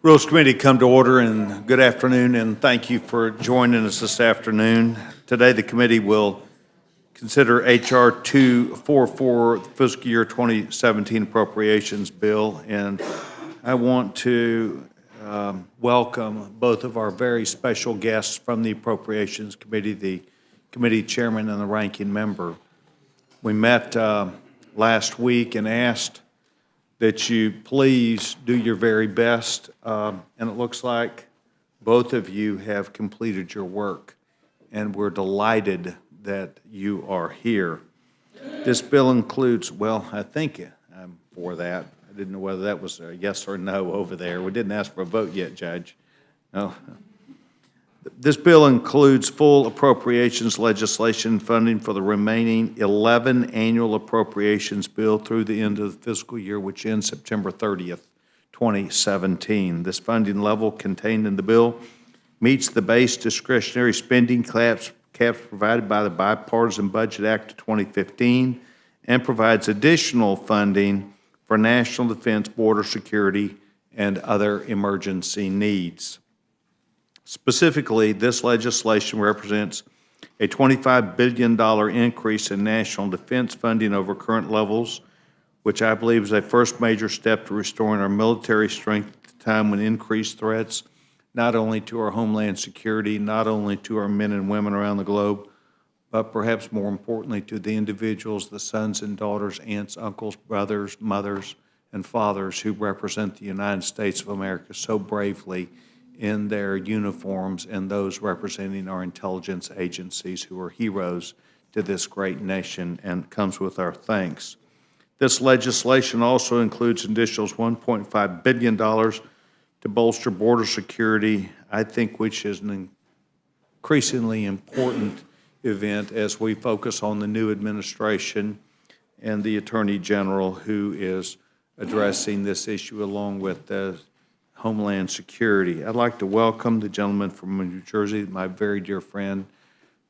Rules Committee come to order, and good afternoon, and thank you for joining us this afternoon. Today, the committee will consider H.R. 244, the fiscal year 2017 appropriations bill, and I want to welcome both of our very special guests from the Appropriations Committee, the committee chairman and the ranking member. We met last week and asked that you please do your very best, and it looks like both of you have completed your work, and we're delighted that you are here. This bill includes, well, I think I'm for that. I didn't know whether that was a yes or no over there. We didn't ask for a vote yet, Judge. No. This bill includes full appropriations legislation funding for the remaining 11 annual appropriations bill through the end of the fiscal year, which ends September 30th, 2017. This funding level contained in the bill meets the base discretionary spending caps provided by the Bipartisan Budget Act of 2015 and provides additional funding for national defense, border security, and other emergency needs. Specifically, this legislation represents a $25 billion increase in national defense funding over current levels, which I believe is a first major step to restoring our military strength at a time when increased threats, not only to our homeland security, not only to our men and women around the globe, but perhaps more importantly to the individuals, the sons and daughters, aunts, uncles, brothers, mothers, and fathers who represent the United States of America so bravely in their uniforms, and those representing our intelligence agencies who are heroes to this great nation, and comes with our thanks. This legislation also includes additional $1.5 billion to bolster border security, I think, which is an increasingly important event as we focus on the new administration and the Attorney General who is addressing this issue along with the Homeland Security. I'd like to welcome the gentleman from New Jersey, my very dear friend,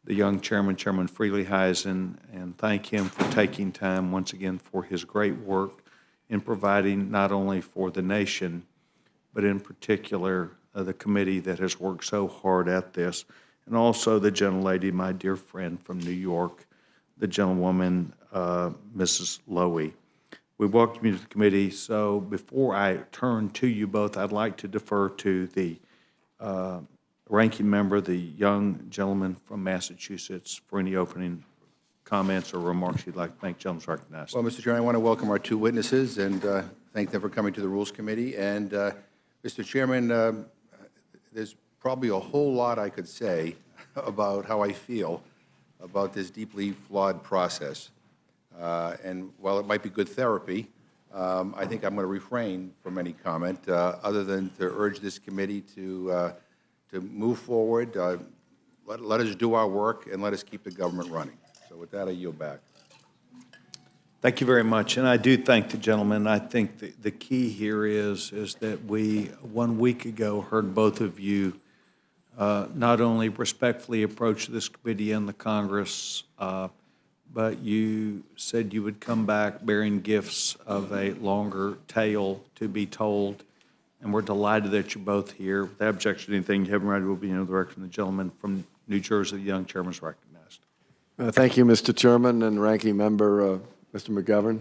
the young chairman, Chairman Frelinghuysen, and thank him for taking time once again for his great work in providing not only for the nation, but in particular the committee that has worked so hard at this, and also the gentlelady, my dear friend from New York, the gentlewoman, Mrs. Lowy. We welcome you to the committee. So before I turn to you both, I'd like to defer to the ranking member, the young gentleman from Massachusetts, for any opening comments or remarks you'd like to make. Gentleman's recognized. Well, Mr. Chairman, I want to welcome our two witnesses and thank them for coming to the Rules Committee. And Mr. Chairman, there's probably a whole lot I could say about how I feel about this deeply flawed process. And while it might be good therapy, I think I'm going to refrain from any comment other than to urge this committee to move forward, let us do our work, and let us keep the government running. So with that, I yield back. Thank you very much, and I do thank the gentleman. I think the key here is that we, 1 week ago, heard both of you not only respectfully approach this committee and the Congress, but you said you would come back bearing gifts of a longer tale to be told, and we're delighted that you're both here. Without objection to anything you haven't read will be in the record from the gentleman from New Jersey. The young chairman is recognized. Thank you, Mr. Chairman and Ranking Member Mr. McGovern.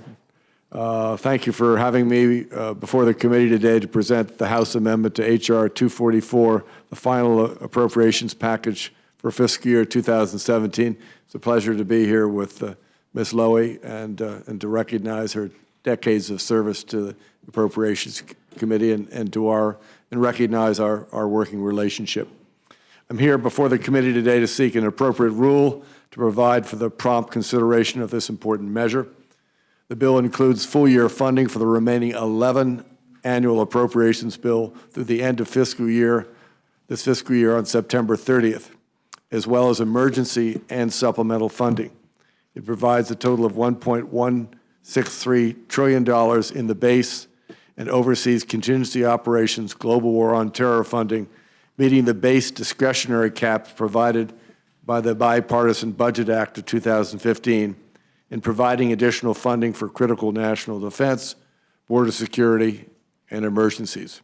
Thank you for having me before the committee today to present the House amendment to H.R. 244, the final appropriations package for fiscal year 2017. It's a pleasure to be here with Ms. Lowy and to recognize her decades of service to the Appropriations Committee and recognize our working relationship. I'm here before the committee today to seek an appropriate rule to provide for the prompt consideration of this important measure. The bill includes full-year funding for the remaining 11 annual appropriations bill through the end of this fiscal year on September 30th, as well as emergency and supplemental funding. It provides a total of $1.163 trillion in the base and oversees contingency operations, global war on terror funding, meeting the base discretionary caps provided by the Bipartisan Budget Act of 2015, and providing additional funding for critical national defense, border security, and emergencies.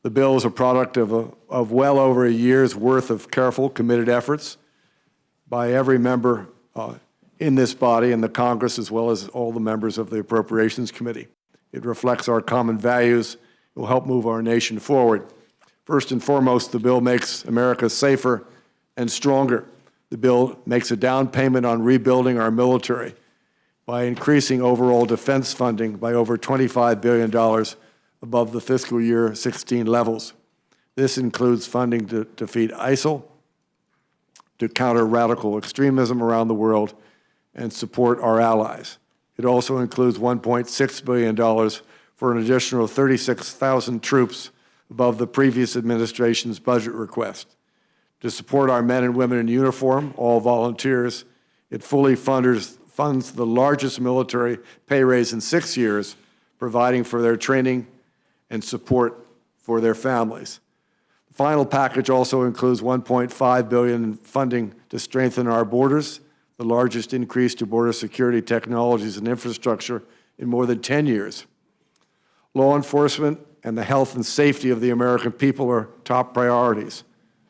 The bill is a product of well over a year's worth of careful, committed efforts by every member in this body and the Congress, as well as all the members of the Appropriations Committee. It reflects our common values. It will help move our nation forward. First and foremost, the bill makes America safer and stronger. The bill makes a down payment on rebuilding our military by increasing overall defense funding by over $25 billion above the fiscal year 16 levels. This includes funding to defeat ISIL, to counter radical extremism around the world, and support our allies. It also includes $1.6 billion for an additional 36,000 troops above the previous administration's budget request. To support our men and women in uniform, all volunteers, it fully funds the largest military pay raise in 6 years, providing for their training and support for their families. The final package also includes $1.5 billion in funding to strengthen our borders, the largest increase to border security technologies and infrastructure in more than 10 years. Law enforcement and the health and safety of the American people are top priorities.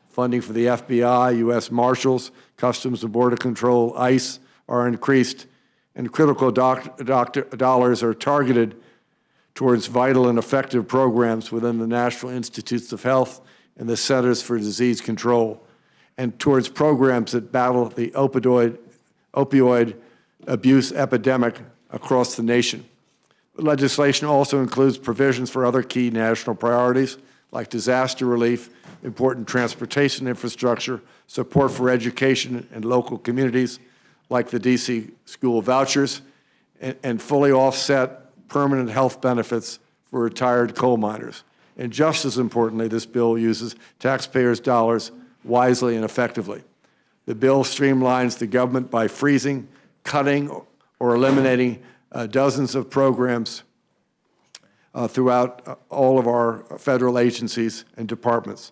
Funding for the FBI, U.S. Marshals, Customs and Border Control, ICE are increased, and critical dollars are targeted towards vital and effective programs within the National Institutes of Health and the Centers for Disease Control, and towards programs that battle the opioid abuse epidemic across the nation. Legislation also includes provisions for other key national priorities like disaster relief, important transportation infrastructure, support for education and local communities like the DC school vouchers, and fully offset permanent health benefits for retired coal miners. And just as importantly, this bill uses taxpayers' dollars wisely and effectively. The bill streamlines the government by freezing, cutting, or eliminating dozens of programs throughout all of our federal agencies and departments.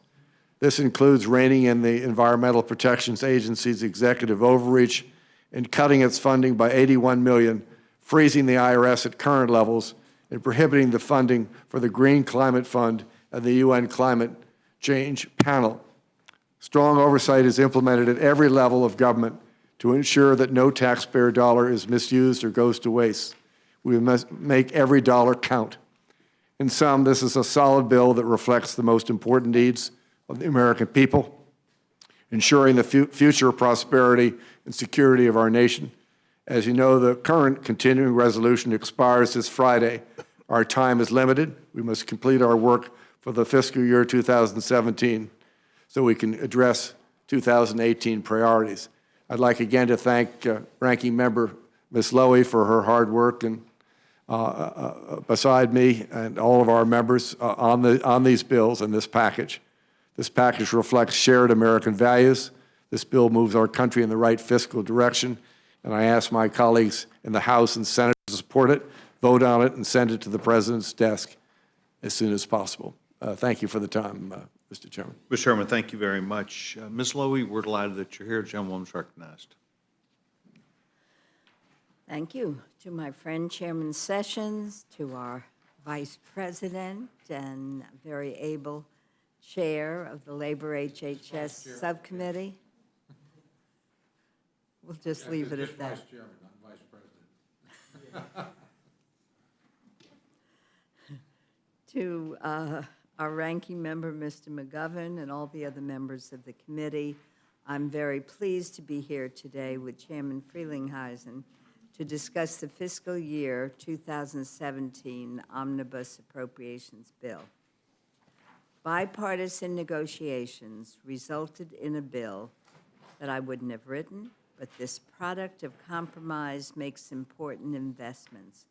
This includes reining in the Environmental Protection Agency's executive overreach and cutting its funding by $81 million, freezing the IRS at current levels, and prohibiting the funding for the Green Climate Fund and the UN Climate Change Panel. Strong oversight is implemented at every level of government to ensure that no taxpayer dollar is misused or goes to waste. We must make every dollar count. In sum, this is a solid bill that reflects the most important needs of the American people, ensuring the future prosperity and security of our nation. As you know, the current continuing resolution expires this Friday. Our time is limited. We must complete our work for the fiscal year 2017 so we can address 2018 priorities. I'd like again to thank Ranking Member Ms. Lowy for her hard work and beside me and all of our members on these bills and this package. This package reflects shared American values. This bill moves our country in the right fiscal direction, and I ask my colleagues in the House and Senate to support it, vote on it, and send it to the President's desk as soon as possible. Thank you for the time, Mr. Chairman. Mr. Chairman, thank you very much. Ms. Lowy, we're delighted that you're here. Gentlewoman's recognized. Thank you to my friend Chairman Sessions, to our Vice President and very able Chair of the Labor HHS Subcommittee. We'll just leave it at that. Vice Chairman, not Vice President. To our ranking member, Mr. McGovern, and all the other members of the committee, I'm very pleased to be here today with Chairman Frelinghuysen to discuss the fiscal year 2017 Omnibus Appropriations Bill. Bipartisan negotiations resulted in a bill that I wouldn't have written, but this product of compromise makes important investments,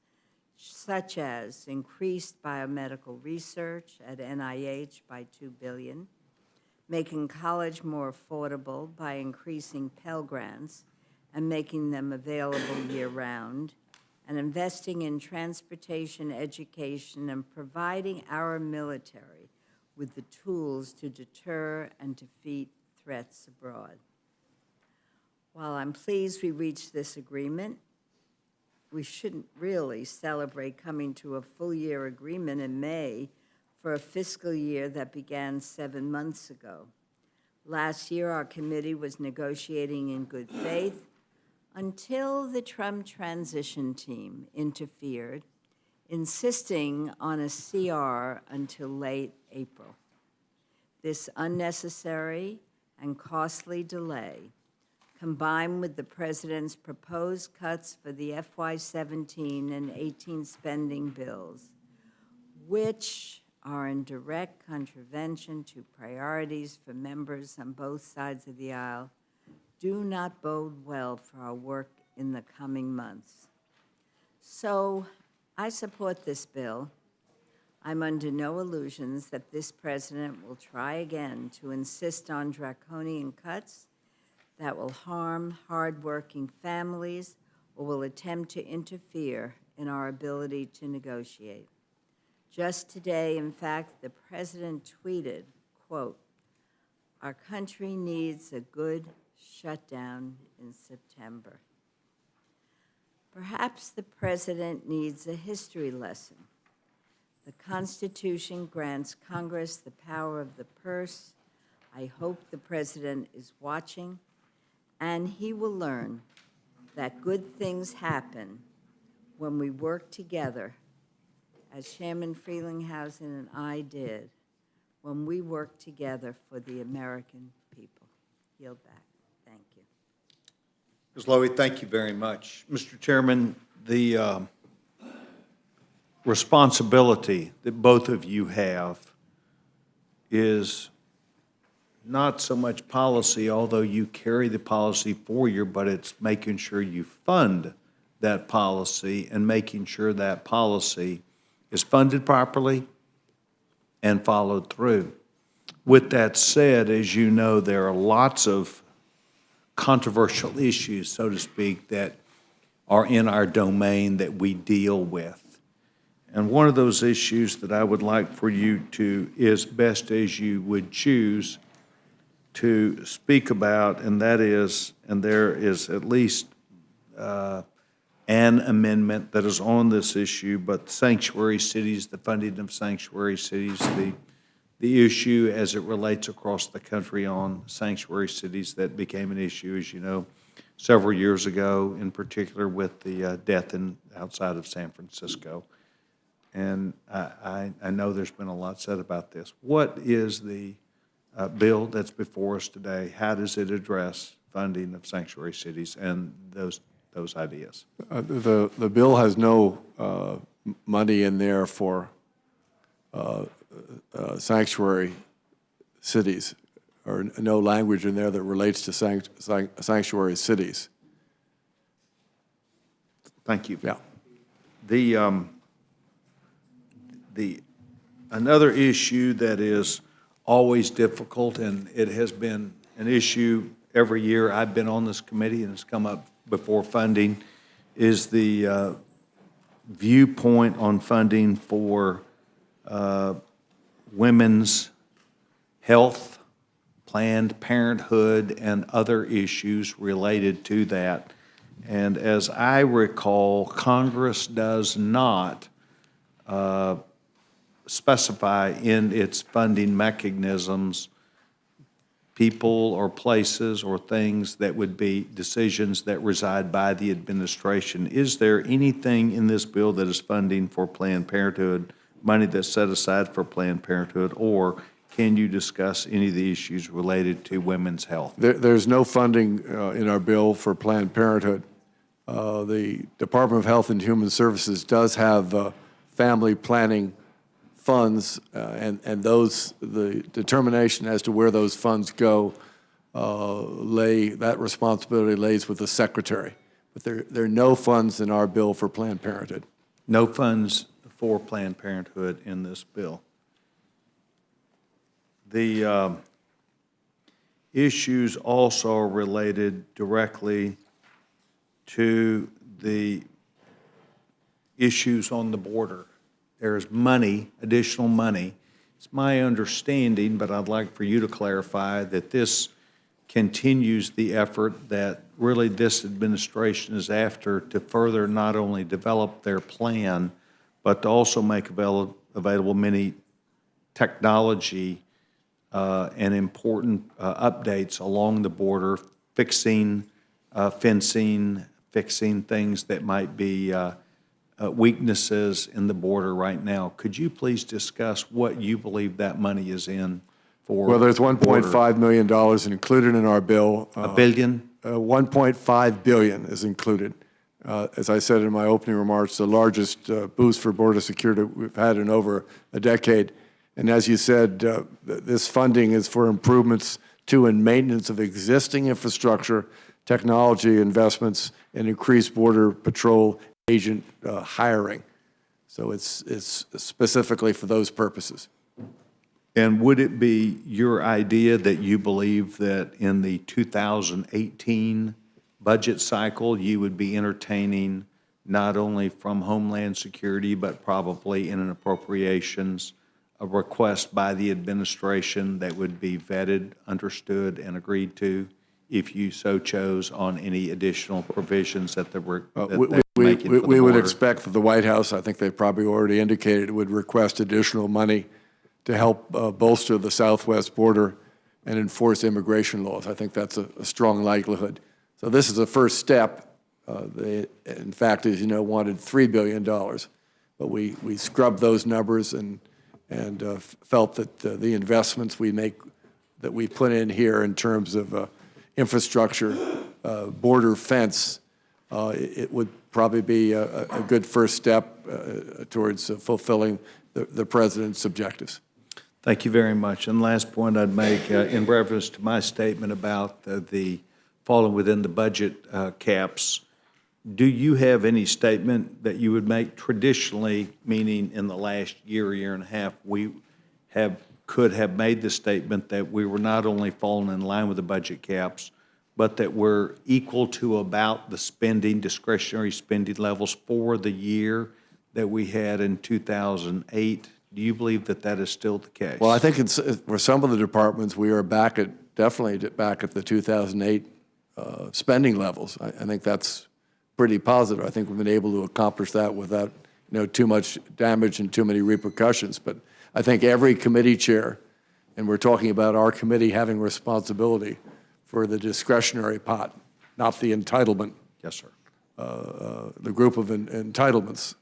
such as increased biomedical research at NIH by $2 billion, making college more affordable by increasing Pell Grants and making them available year-round, and investing in transportation, education, and providing our military with the tools to deter and defeat threats abroad. While I'm pleased we reached this agreement, we shouldn't really celebrate coming to a full-year agreement in May for a fiscal year that began 7 months ago. Last year, our committee was negotiating in good faith until the Trump transition team interfered, insisting on a CR until late April. This unnecessary and costly delay, combined with the president's proposed cuts for the FY17 and 18 spending bills, which are in direct contravention to priorities for members on both sides of the aisle, do not bode well for our work in the coming months. So I support this bill. I'm under no illusions that this president will try again to insist on draconian cuts that will harm hardworking families or will attempt to interfere in our ability to negotiate. Just today, in fact, the president tweeted, quote, "Our country needs a good shutdown in September." Perhaps the president needs a history lesson. The Constitution grants Congress the power of the purse. I hope the president is watching, and he will learn that good things happen when we work together, as Chairman Frelinghuysen and I did, when we work together for the American people. Yield back. Thank you. Ms. Lowy, thank you very much. Mr. Chairman, the responsibility that both of you have is not so much policy, although you carry the policy for you, but it's making sure you fund that policy and making sure that policy is funded properly and followed through. With that said, as you know, there are lots of controversial issues, so to speak, that are in our domain that we deal with. And one of those issues that I would like for you to, as best as you would choose, to speak about, and that is, and there is at least an amendment that is on this issue, but sanctuary cities, the funding of sanctuary cities, the issue as it relates across the country on sanctuary cities that became an issue, as you know, several years ago, in particular with the death outside of San Francisco. And I know there's been a lot said about this. What is the bill that's before us today? How does it address funding of sanctuary cities and those ideas? The bill has no money in there for sanctuary cities, or no language in there that relates to sanctuary cities. Thank you. Yeah. Another issue that is always difficult, and it has been an issue every year I've been on this committee, and it's come up before funding, is the viewpoint on funding for women's health, Planned Parenthood, and other issues related to that. And as I recall, Congress does not specify in its funding mechanisms people or places or things that would be decisions that reside by the administration. Is there anything in this bill that is funding for Planned Parenthood, money that's set aside for Planned Parenthood, or can you discuss any of the issues related to women's health? There's no funding in our bill for Planned Parenthood. The Department of Health and Human Services does have family planning funds, and those, the determination as to where those funds go, that responsibility lays with the secretary. But there are no funds in our bill for Planned Parenthood. No funds for Planned Parenthood in this bill. The issues also are related directly to the issues on the border. There's money, additional money. It's my understanding, but I'd like for you to clarify, that this continues the effort that really this administration is after to further not only develop their plan, but to also make available many technology and important updates along the border, fixing fencing, fixing things that might be weaknesses in the border right now. Could you please discuss what you believe that money is in for? Well, there's border? $1.5 million included in our bill. A billion? 1.5 billion is included. As I said in my opening remarks, the largest boost for border security we've had in over a decade. And as you said, this funding is for improvements to and maintenance of existing infrastructure, technology investments, and increased Border Patrol agent hiring. So it's specifically for those purposes. And would it be your idea that you believe that in the 2018 budget cycle, you would be entertaining not only from Homeland Security, but probably in an appropriations, a request by the administration that would be vetted, understood, and agreed to, if you so chose, on any additional provisions that they were making for the We would border? expect that the White House, I think they've probably already indicated, would request additional money to help bolster the southwest border and enforce immigration laws. I think that's a strong likelihood. So this is a first step. They, in fact, as you know, wanted $3 billion, but we scrubbed those numbers and felt that the investments we make, that we put in here in terms of infrastructure, border fence, it would probably be a good first step towards fulfilling the president's objectives. Thank you very much. And last point I'd make, in reference to my statement about the falling within the budget caps, do you have any statement that you would make traditionally, meaning in the last year and a half, we could have made the statement that we were not only falling in line with the budget caps, but that we're equal to about the spending, discretionary spending levels for the year that we had in 2008? Do you believe that that is still the case? Well, I think for some of the departments, we are definitely back at the 2008 spending levels. I think that's pretty positive. I think we've been able to accomplish that without, too much damage and too many repercussions. But I think every committee chair, and we're talking about our committee having responsibility for the discretionary pot, not the entitlement. Yes, sir. The group of entitlements.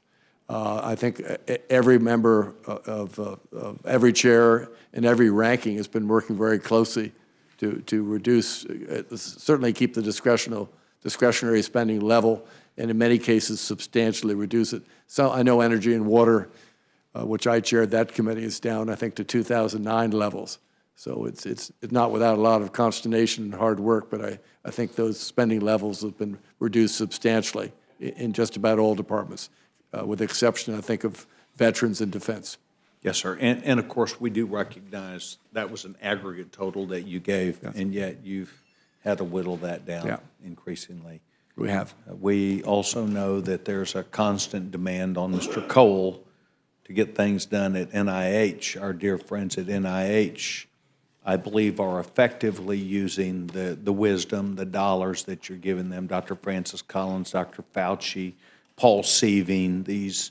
I think every member of every chair and every ranking has been working very closely to reduce, certainly keep the discretionary spending level, and in many cases substantially reduce it. So I know Energy and Water, which I chaired that committee, is down, I think, to 2009 levels. So it's not without a lot of consternation and hard work, but I think those spending levels have been reduced substantially in just about all departments, with the exception, I think, of Veterans and Defense. Yes, sir. And of course, we do recognize that was an aggregate total that you gave, Yes. and yet you've had to whittle that down Yeah. increasingly. We have. We also know that there's a constant demand on Mr. Cole to get things done at NIH. Our dear friends at NIH, I believe, are effectively using the wisdom, the dollars that you're giving them. Dr. Francis Collins, Dr. Fauci, Paul Sieving, these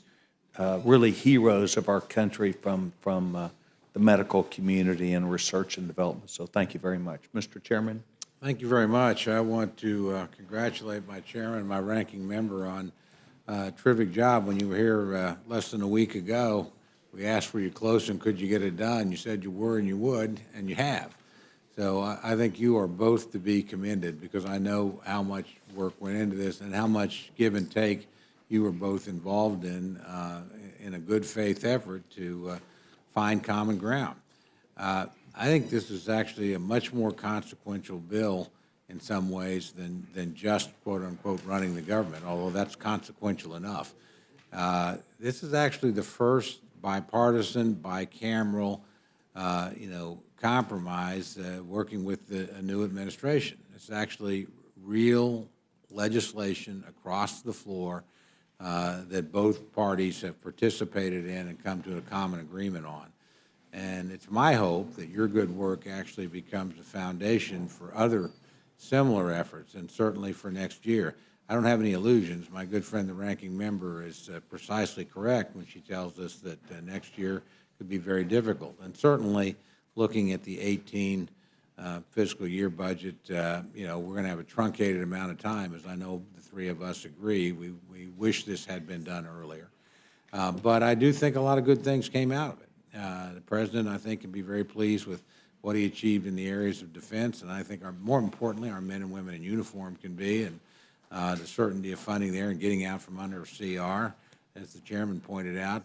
really heroes of our country from the medical community and research and development. So thank you very much. Mr. Chairman? Thank you very much. I want to congratulate my chairman, my ranking member, on a terrific job. When you were here less than a week ago, we asked for you close and could you get it done? You said you were and you would, and you have. So I think you are both to be commended, because I know how much work went into this and how much give and take you were both involved in a good faith effort to find common ground. I think this is actually a much more consequential bill in some ways than just, quote unquote, running the government, although that's consequential enough. This is actually the first bipartisan, bicameral, compromise working with a new administration. It's actually real legislation across the floor that both parties have participated in and come to a common agreement on. And it's my hope that your good work actually becomes a foundation for other similar efforts, and certainly for next year. I don't have any illusions. My good friend, the ranking member, is precisely correct when she tells us that next year could be very difficult. And certainly, looking at the 18 fiscal year budget, we're going to have a truncated amount of time, as I know the three of us agree. We wish this had been done earlier. But I do think a lot of good things came out of it. The president, I think, can be very pleased with what he achieved in the areas of defense, and I think, more importantly, our men and women in uniform can be, and the certainty of funding there and getting out from under CR. As the chairman pointed out,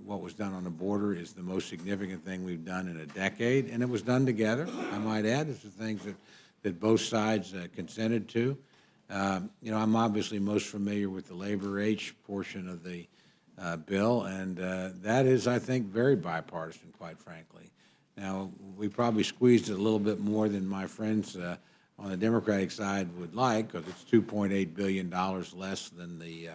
what was done on the border is the most significant thing we've done in a decade, and it was done together, I might add. It's the things that both sides consented to. I'm obviously most familiar with the Labor H portion of the bill, and that is, I think, very bipartisan, quite frankly. Now, we probably squeezed it a little bit more than my friends on the Democratic side would like, because it's $2.8 billion less than the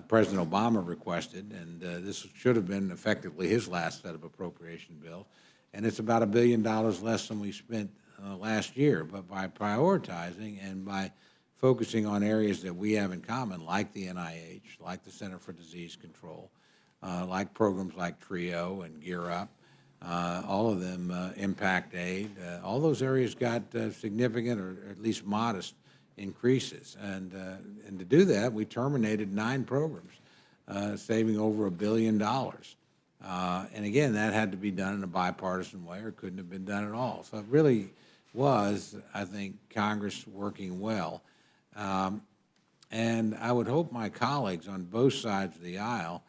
President Obama requested, and this should have been effectively his last set of appropriation bill. And it's about $1 billion less than we spent last year. But by prioritizing and by focusing on areas that we have in common, like the NIH, like the Center for Disease Control, like programs like TRIO and Gear Up, all of them, impact aid, all those areas got significant or at least modest increases. And to do that, we terminated 9 programs, saving over $1 billion. And again, that had to be done in a bipartisan way, or couldn't have been done at all. So it really was, I think, Congress working well. And I would hope my colleagues on both sides of the aisle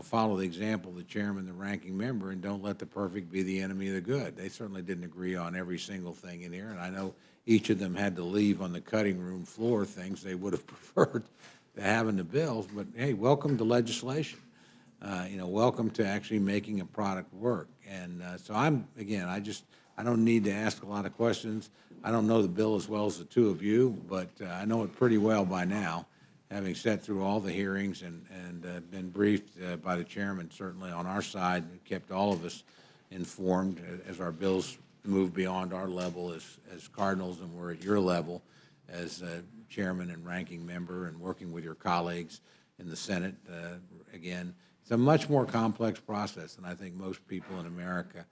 follow the example of the chairman, the ranking member, and don't let the perfect be the enemy of the good. They certainly didn't agree on every single thing in here, and I know each of them had to leave on the cutting room floor things they would have preferred to have in the bills. But hey, welcome to legislation. Welcome to actually making a product work. And so I don't need to ask a lot of questions. I don't know the bill as well as the two of you, but I know it pretty well by now, having sat through all the hearings and been briefed by the chairman, certainly on our side, and kept all of us informed as our bills move beyond our level as Cardinals, and we're at your level as chairman and ranking member, and working with your colleagues in the Senate. Again, it's a much more complex process than I think most people in America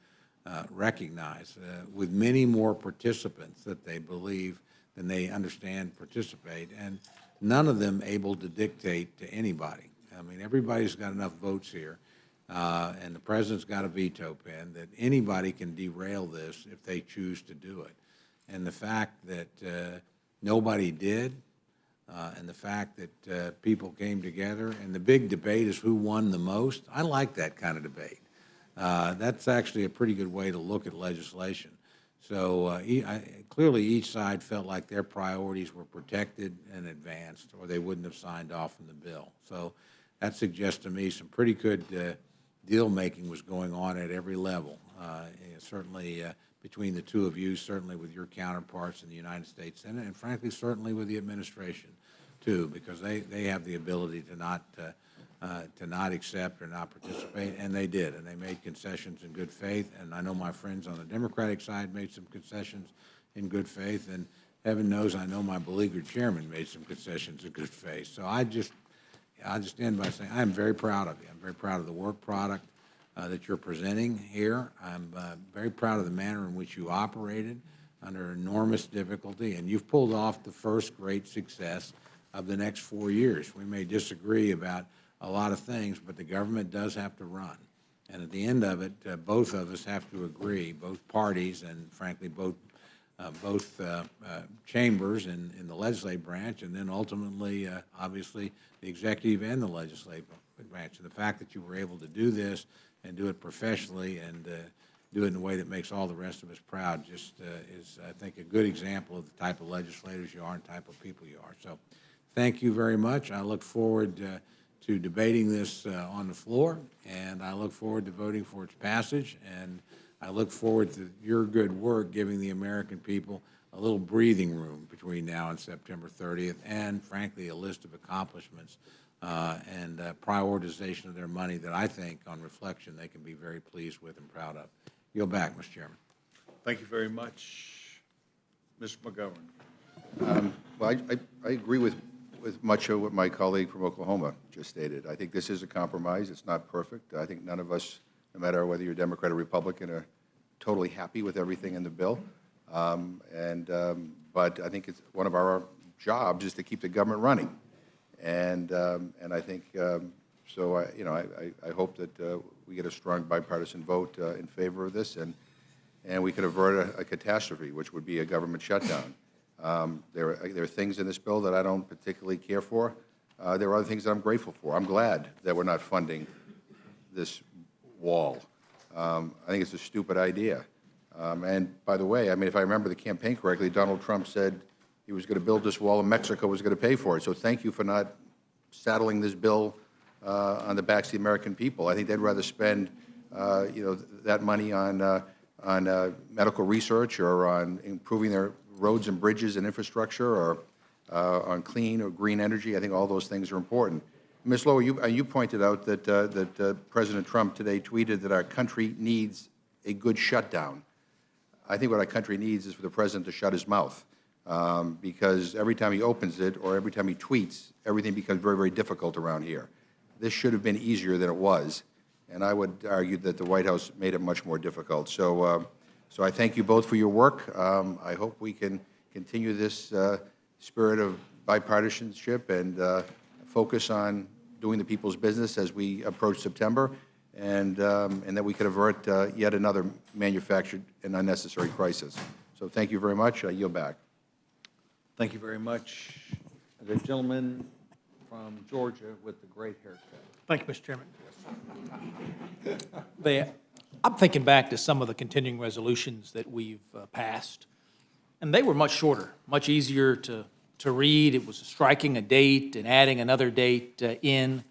recognize, with many more participants that they believe than they understand participate, and none of them able to dictate to anybody. I mean, everybody's got enough votes here, and the president's got a veto pen, that anybody can derail this if they choose to do it. And the fact that nobody did, and the fact that people came together, and the big debate is who won the most, I like that kind of debate. That's actually a pretty good way to look at legislation. So clearly each side felt like their priorities were protected and advanced, or they wouldn't have signed off on the bill. So that suggests to me some pretty good deal-making was going on at every level, certainly between the two of you, certainly with your counterparts in the United States Senate, and frankly, certainly with the administration, too, because they have the ability to not accept or not participate, and they did, and they made concessions in good faith. And I know my friends on the Democratic side made some concessions in good faith, and heaven knows I know my beleaguered chairman made some concessions in good faith. So I'll just end by saying I'm very proud of you. I'm very proud of the work product that you're presenting here. I'm very proud of the manner in which you operated under enormous difficulty, and you've pulled off the first great success of the next 4 years. We may disagree about a lot of things, but the government does have to run. And at the end of it, both of us have to agree, both parties and frankly both chambers in the legislative branch, and then ultimately, obviously, the executive and the legislative branch. And the fact that you were able to do this and do it professionally and do it in a way that makes all the rest of us proud just is, I think, a good example of the type of legislators you are and type of people you are. So thank you very much. I look forward to debating this on the floor, and I look forward to voting for its passage, and I look forward to your good work giving the American people a little breathing room between now and September 30th, and frankly, a list of accomplishments and prioritization of their money that I think, on reflection, they can be very pleased with and proud of. Yield back, Mr. Chairman. Thank you very much. Mr. McGovern. Well, I agree with much of what my colleague from Oklahoma just stated. I think this is a compromise. It's not perfect. I think none of us no matter whether you're Democrat or Republican, are totally happy with everything in the bill. But I think it's one of our jobs is to keep the government running. And I think, I hope that we get a strong bipartisan vote in favor of this, and we can avert a catastrophe, which would be a government shutdown. There are things in this bill that I don't particularly care for. There are other things that I'm grateful for. I'm glad that we're not funding this wall. I think it's a stupid idea. And by the way, I mean, if I remember the campaign correctly, Donald Trump said he was going to build this wall and Mexico was going to pay for it. So thank you for not saddling this bill on the backs of the American people. I think they'd rather spend, that money on medical research or on improving their roads and bridges and infrastructure or on clean or green energy. I think all those things are important. Ms. Lower, you pointed out that President Trump today tweeted that our country needs a good shutdown. I think what our country needs is for the president to shut his mouth, because every time he opens it or every time he tweets, everything becomes very, very difficult around here. This should have been easier than it was, and I would argue that the White House made it much more difficult. So I thank you both for your work. I hope we can continue this spirit of bipartisanship and focus on doing the people's business as we approach September, and that we could avert yet another manufactured and unnecessary crisis. So thank you very much. I yield back. Thank you very much. The gentleman from Georgia with the great haircut. Thank you, Mr. Chairman. I'm thinking back to some of the continuing resolutions that we've passed, and they were much shorter, much easier to read. It was striking a date and adding another date in.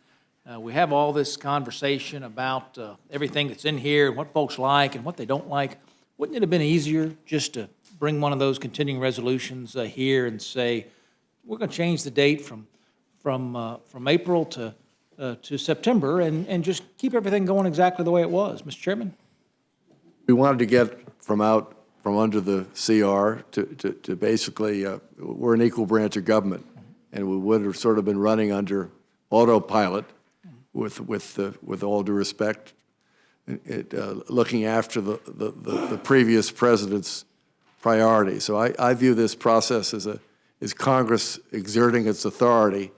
We have all this conversation about everything that's in here, what folks like and what they don't like. Wouldn't it have been easier just to bring one of those continuing resolutions here and say, we're going to change the date from April to September and just keep everything going exactly the way it was, Mr. Chairman? We wanted to get from under the CR to basically, we're an equal branch of government, and we would have sort of been running under autopilot with all due respect, looking after the previous president's priority. So I view this process as Congress exerting its authority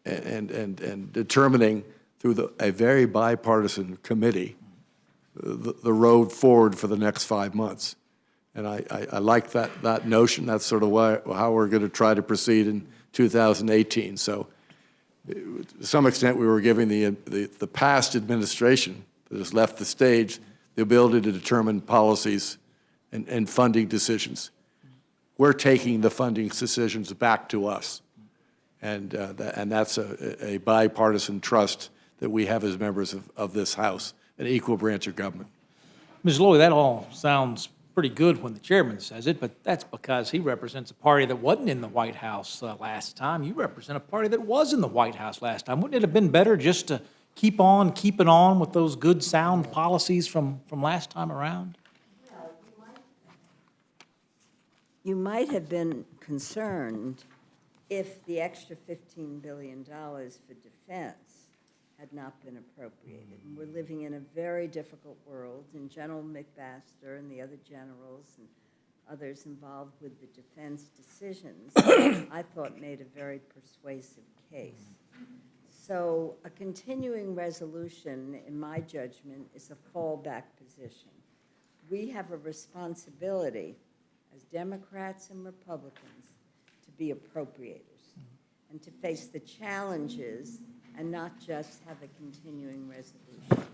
and determining through a very bipartisan committee the road forward for the next 5 months. And I like that notion. That's sort of how we're going to try to proceed in 2018. So to some extent, we were giving the past administration that has left the stage the ability to determine policies and funding decisions. We're taking the funding decisions back to us. And that's a bipartisan trust that we have as members of this House, an equal branch of government. Ms. Loy, that all sounds pretty good when the chairman says it, but that's because he represents a party that wasn't in the White House last time. You represent a party that was in the White House last time. Wouldn't it have been better just to keep on keeping on with those good, sound policies from last time around? You might have been concerned if the extra $15 billion for defense had not been appropriated. And we're living in a very difficult world, and General McMaster and the other generals and others involved with the defense decisions, I thought made a very persuasive case. So a continuing resolution, in my judgment, is a fallback position. We have a responsibility as Democrats and Republicans to be appropriators and to face the challenges and not just have a continuing resolution.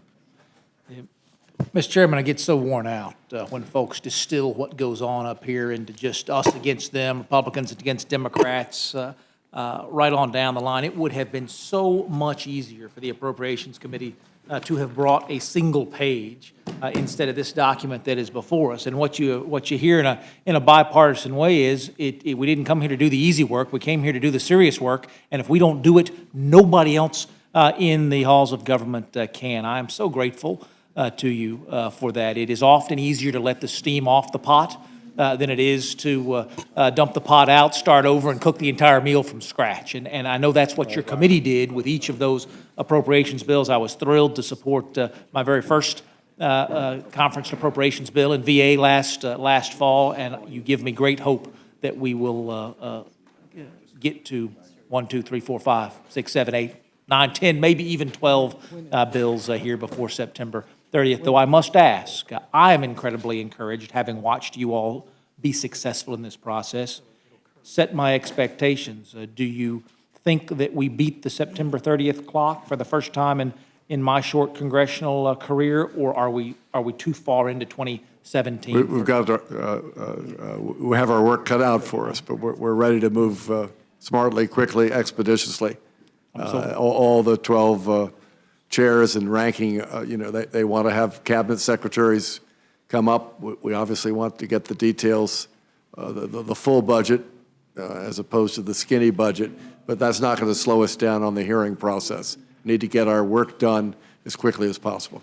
Mr. Chairman, I get so worn out when folks distill what goes on up here into just us against them, Republicans against Democrats, right on down the line. It would have been so much easier for the Appropriations Committee to have brought a single page instead of this document that is before us. And what you hear in a bipartisan way is we didn't come here to do the easy work. We came here to do the serious work. And if we don't do it, nobody else in the halls of government can. I am so grateful to you for that. It is often easier to let the steam off the pot than it is to dump the pot out, start over, and cook the entire meal from scratch. And I know that's what your committee did with each of those appropriations bills. I was thrilled to support my very first conference and appropriations bill in VA last fall, and you give me great hope that we will get to 1, 2, 3, 4, 5, 6, 7, 8, 9, 10, maybe even 12 bills here before September 30th. Though I must ask, I am incredibly encouraged, having watched you all be successful in this process. Set my expectations. Do you think that we beat the September 30th clock for the first time in my short congressional career, or are we too far into 2017? We've got, we have our work cut out for us, but we're ready to move smartly, quickly, expeditiously. All the 12 chairs and ranking, they want to have cabinet secretaries come up. We obviously want to get the details, the full budget, as opposed to the skinny budget, but that's not going to slow us down on the hearing process. We need to get our work done as quickly as possible.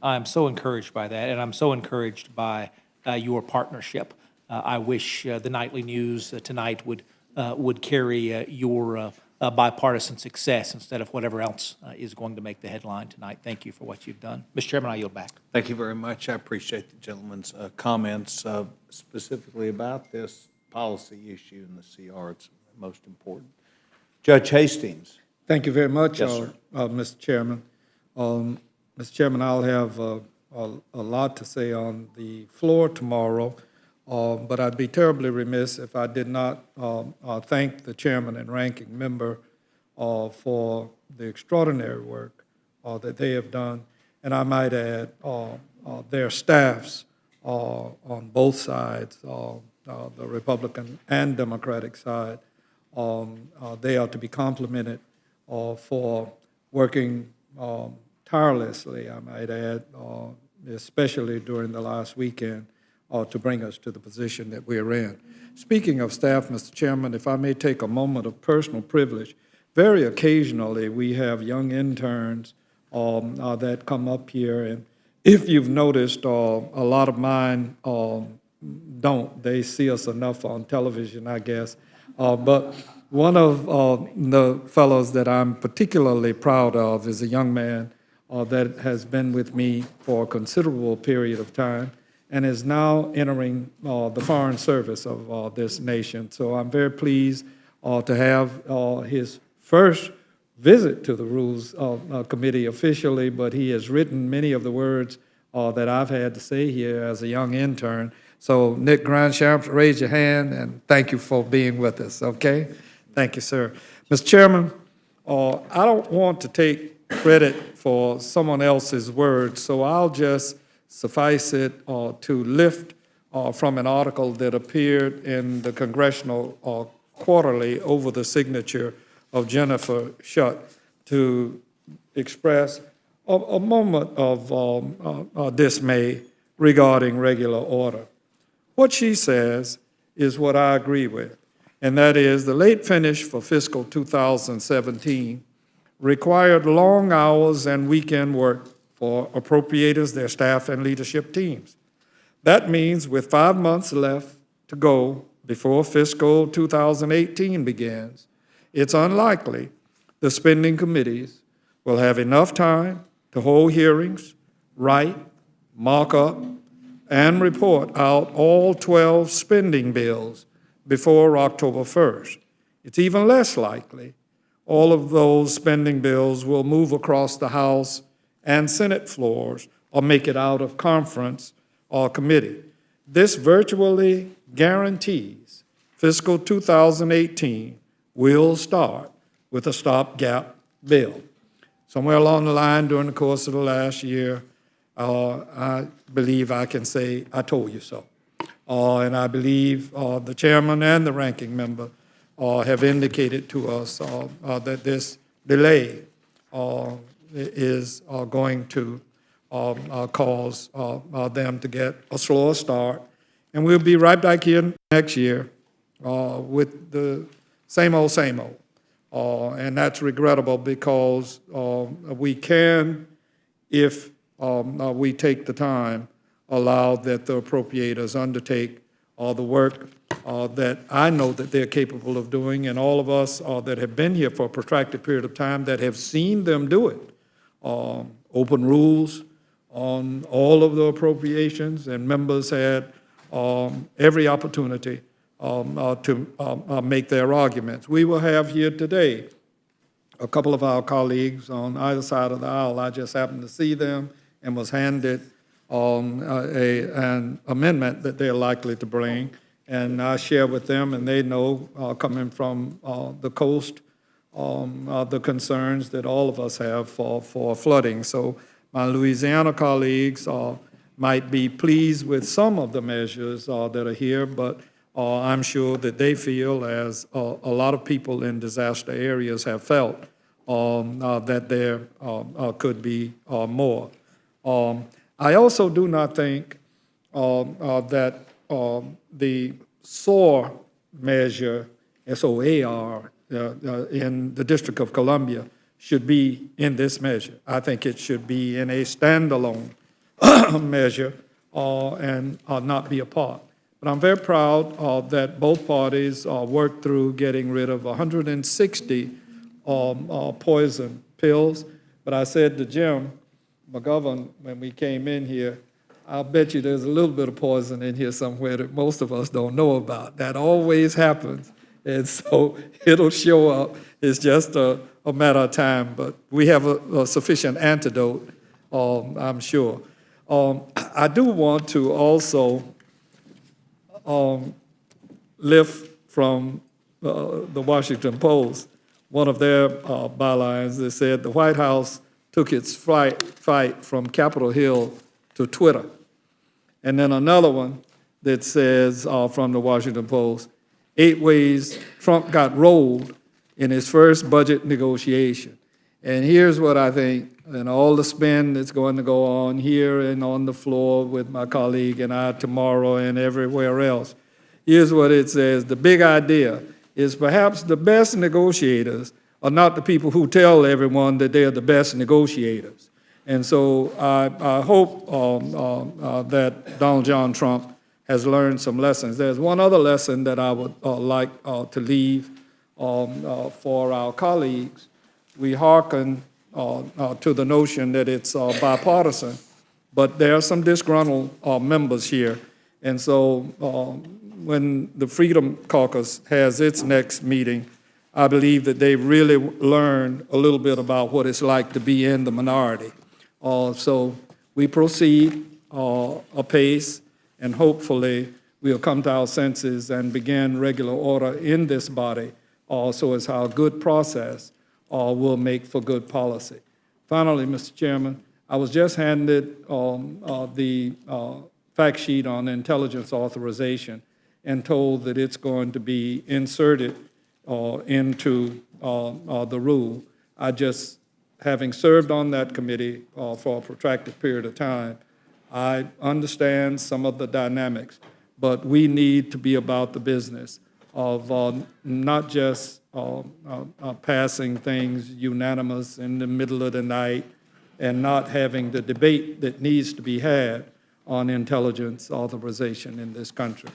I'm so encouraged by that, and I'm so encouraged by your partnership. I wish the nightly news tonight would carry your bipartisan success instead of whatever else is going to make the headline tonight. Thank you for what you've done. Mr. Chairman, I yield back. Thank you very much. I appreciate the gentleman's comments specifically about this policy issue in the CR. It's most important. Judge Hastings. Thank you very much, Yes, sir. Mr. Chairman. Mr. Chairman, I'll have a lot to say on the floor tomorrow, but I'd be terribly remiss if I did not thank the chairman and ranking member for the extraordinary work that they have done, and I might add their staffs on both sides, the Republican and Democratic side. They are to be complimented for working tirelessly, I might add, especially during the last weekend, to bring us to the position that we're in. Speaking of staff, Mr. Chairman, if I may take a moment of personal privilege, very occasionally we have young interns that come up here, and if you've noticed, a lot of mine don't. They see us enough on television, I guess. But one of the fellows that I'm particularly proud of is a young man that has been with me for a considerable period of time and is now entering the Foreign Service of this nation. So I'm very pleased to have his first visit to the Rules Committee officially, but he has written many of the words that I've had to say here as a young intern. So Nick Grinshamp, raise your hand, and thank you for being with us, okay? Thank you, sir. Mr. Chairman, I don't want to take credit for someone else's words, so I'll just suffice it to lift from an article that appeared in the Congressional Quarterly over the signature of Jennifer Schutt to express a moment of dismay regarding regular order. What she says is what I agree with, and that is the late finish for fiscal 2017 required long hours and weekend work for appropriators, their staff, and leadership teams. That means with 5 months left to go before fiscal 2018 begins, it's unlikely the spending committees will have enough time to hold hearings, write, mark up, and report out all 12 spending bills before October 1st. It's even less likely all of those spending bills will move across the House and Senate floors or make it out of conference or committee. This virtually guarantees fiscal 2018 will start with a stopgap bill. Somewhere along the line during the course of the last year, I believe I can say, I told you so. And I believe the chairman and the ranking member have indicated to us that this delay is going to cause them to get a slower start. And we'll be right back here next year with the same old, same old. And that's regrettable because we can, if we take the time, allow that the appropriators undertake the work that I know that they're capable of doing, and all of us that have been here for a protracted period of time that have seen them do it. Open rules, on all of the appropriations, and members had every opportunity to make their arguments. We will have here today a couple of our colleagues on either side of the aisle. I just happened to see them and was handed an amendment that they're likely to bring. And I share with them, and they know, coming from the coast, the concerns that all of us have for flooding. So my Louisiana colleagues might be pleased with some of the measures that are here, but I'm sure that they feel, as a lot of people in disaster areas have felt, that there could be more. I also do not think that the SOAR measure, SOAR, in the District of Columbia should be in this measure. I think it should be in a standalone measure and not be a part. But I'm very proud that both parties worked through getting rid of 160 poison pills. But I said to Jim McGovern when we came in here, I'll bet you there's a little bit of poison in here somewhere that most of us don't know about. That always happens, and so it'll show up. It's just a matter of time, but we have a sufficient antidote, I'm sure. I do want to also lift from the Washington Post one of their bylines that said the White House took its fight from Capitol Hill to Twitter. And then another one that says, from the Washington Post, 8 ways Trump got rolled in his first budget negotiation. And here's what I think, and all the spin that's going to go on here and on the floor with my colleague and I tomorrow and everywhere else. Here's what it says. The big idea is perhaps the best negotiators are not the people who tell everyone that they're the best negotiators. And so I hope that Donald John Trump has learned some lessons. There's one other lesson that I would like to leave for our colleagues. We hearken to the notion that it's bipartisan, but there are some disgruntled members here. And so when the Freedom Caucus has its next meeting, I believe that they've really learned a little bit about what it's like to be in the minority. So we proceed apace, and hopefully we'll come to our senses and begin regular order in this body, so as our good process will make for good policy. Finally, Mr. Chairman, I was just handed the fact sheet on intelligence authorization and told that it's going to be inserted into the rule. I just, having served on that committee for a protracted period of time, I understand some of the dynamics, but we need to be about the business of not just passing things unanimous in the middle of the night and not having the debate that needs to be had on intelligence authorization in this country.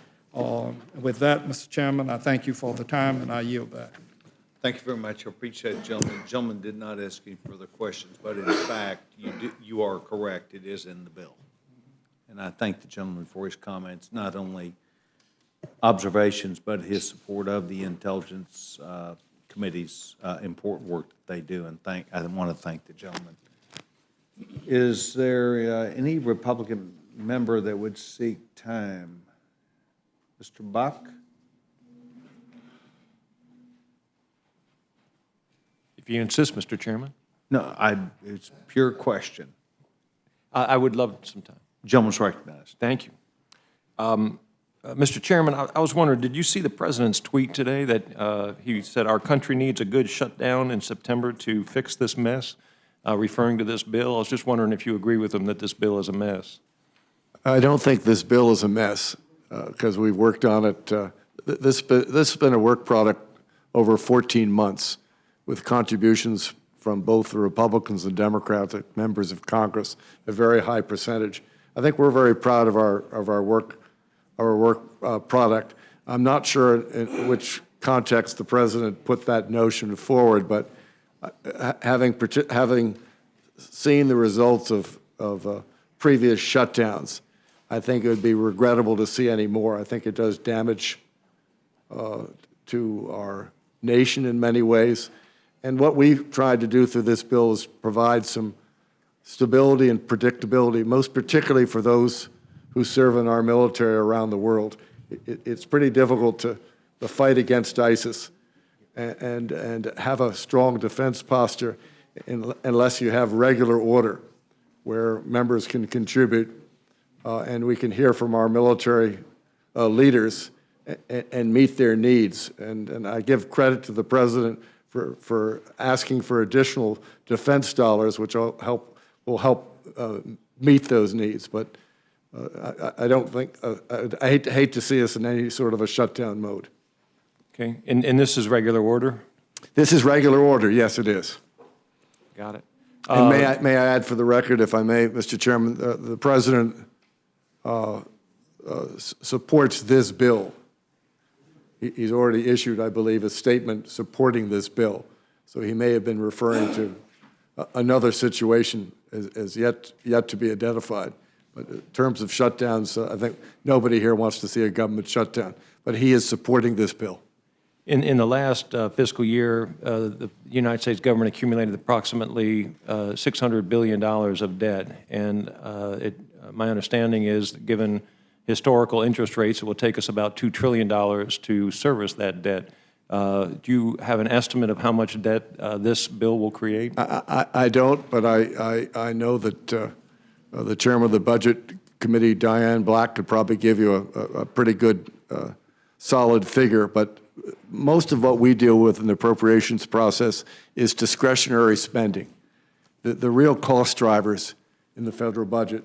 With that, Mr. Chairman, I thank you for the time, and I yield back. Thank you very much. I appreciate it, gentlemen. The gentleman did not ask any further questions, but in fact, you are correct. It is in the bill. And I thank the gentleman for his comments, not only observations, but his support of the Intelligence Committee's important work that they do. And I want to thank the gentleman. Is there any Republican member that would seek time? Mr. Bach? If you insist, Mr. Chairman. No, it's pure question. I would love some time. Gentleman's recognized. Thank you. Mr. Chairman, I was wondering, did you see the president's tweet today that he said our country needs a good shutdown in September to fix this mess, referring to this bill? I was just wondering if you agree with him that this bill is a mess. I don't think this bill is a mess, because we've worked on it. This has been a work product over 14 months with contributions from both the Republicans and Democratic members of Congress, a very high percentage. I think we're very proud of our work product. I'm not sure in which context the president put that notion forward, but having seen the results of previous shutdowns. I think it would be regrettable to see any more. I think it does damage to our nation in many ways. And what we've tried to do through this bill is provide some stability and predictability, most particularly for those who serve in our military around the world. It's pretty difficult to fight against ISIS and have a strong defense posture unless you have regular order where members can contribute and we can hear from our military leaders and meet their needs. And I give credit to the President for asking for additional defense dollars, which will help meet those needs. But I don't think, I hate to see us in any sort of a shutdown mode. Okay, and this is regular order? This is regular order, yes, it is. Got it. And may I add for the record, if I may, Mr. Chairman, the President supports this bill. He's already issued, I believe, a statement supporting this bill. So he may have been referring to another situation as yet to be identified. But in terms of shutdowns, I think nobody here wants to see a government shutdown. But he is supporting this bill. In the last fiscal year, the United States government accumulated approximately $600 billion of debt. And my understanding is that given historical interest rates, it will take us about $2 trillion to service that debt. Do you have an estimate of how much debt this bill will create? I don't, but I know that the chairman of the Budget Committee, Diane Black, could probably give you a pretty good solid figure. But most of what we deal with in the appropriations process is discretionary spending. The real cost drivers in the federal budget,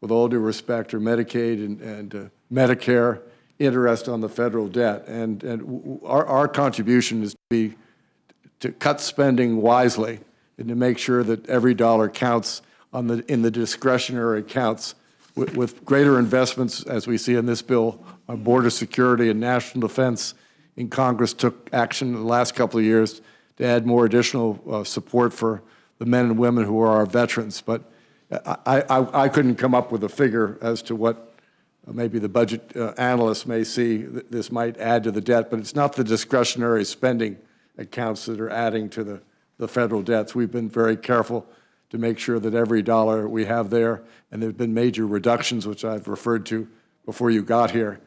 with all due respect, are Medicaid and Medicare, interest on the federal debt. And our contribution is to cut spending wisely and to make sure that every dollar counts in the discretionary accounts with greater investments, as we see in this bill, on border security and national defense. And Congress took action in the last couple of years to add more additional support for the men and women who are our veterans. But I couldn't come up with a figure as to what maybe the budget analysts may see this might add to the debt, but it's not the discretionary spending accounts that are adding to the federal debts. We've been very careful to make sure that every dollar we have there, and there have been major reductions, which I've referred to before you got here,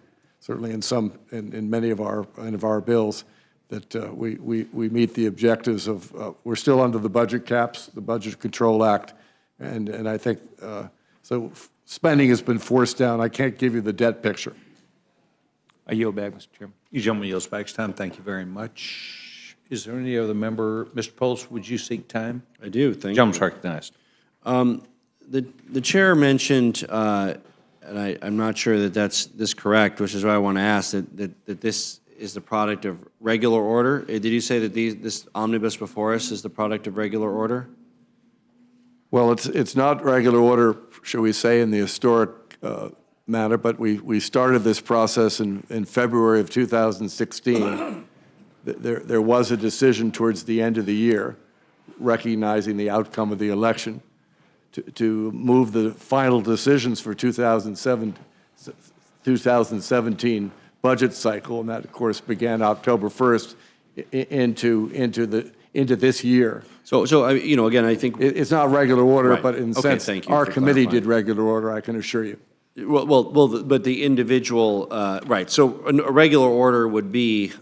certainly in many of our bills, that we meet the objectives of, we're still under the budget caps, the Budget Control Act, and I think, so spending has been forced down. I can't give you the debt picture. I yield back, Mr. Chairman. You gentlemen yields back time. Thank you very much. Is there any other member? Mr. Pols, would you seek time? I do, thank you. Gentleman's recognized. The chair mentioned, and I'm not sure that that's correct, which is why I want to ask, that this is the product of regular order. Did you say that this omnibus before us is the product of regular order? Well, it's not regular order, shall we say, in the historic manner, but we started this process in February of 2016. There was a decision towards the end of the year, recognizing the outcome of the election, to move the final decisions for 2017 budget cycle, and that, of course, began October 1st into this year. So again, I think It's not regular order, Right. but in a Okay, sense, thank you our for committee clarifying. did regular order, I can assure you. but the individual, right, so a regular order would be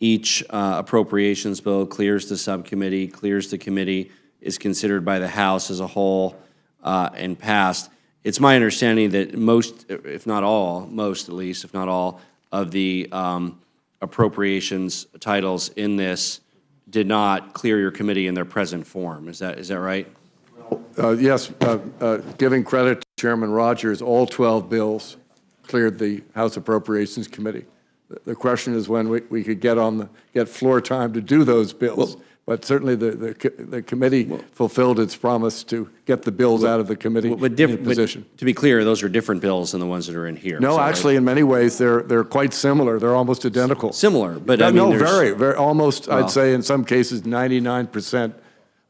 each appropriations bill clears the subcommittee, clears the committee, is considered by the House as a whole, and passed. It's my understanding that most, if not all, most at least, if not all, of the appropriations titles in this did not clear your committee in their present form. Is that right? Yes, giving credit to Chairman Rogers, all 12 bills cleared the House Appropriations Committee. The question is when we could get floor time to do those bills. But certainly the committee fulfilled its promise to get the bills out of the committee in position. But to be clear, those are different bills than the ones that are in here. No, is that right? actually, in many ways, they're quite similar. They're almost identical. Similar, but I mean, No, there's- very, almost, I'd say in some cases, 99%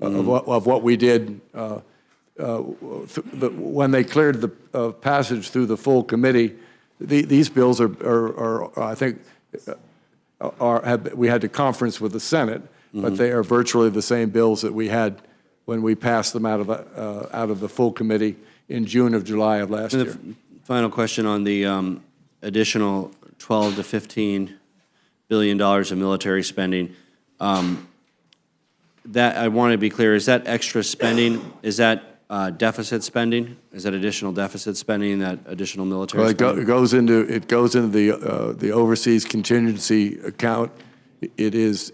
of what we did when they cleared the passage through the full committee, these bills are I think, we had to conference with the Senate, but they are virtually the same bills that we had when we passed them out of the full committee in June of July of last And year. the final question on the additional 12 to 15 billion dollars of military spending. That, I want to be clear, is that extra spending? Is that deficit spending? Is that additional deficit spending, that additional military Well, spending? it goes into the overseas contingency account. It is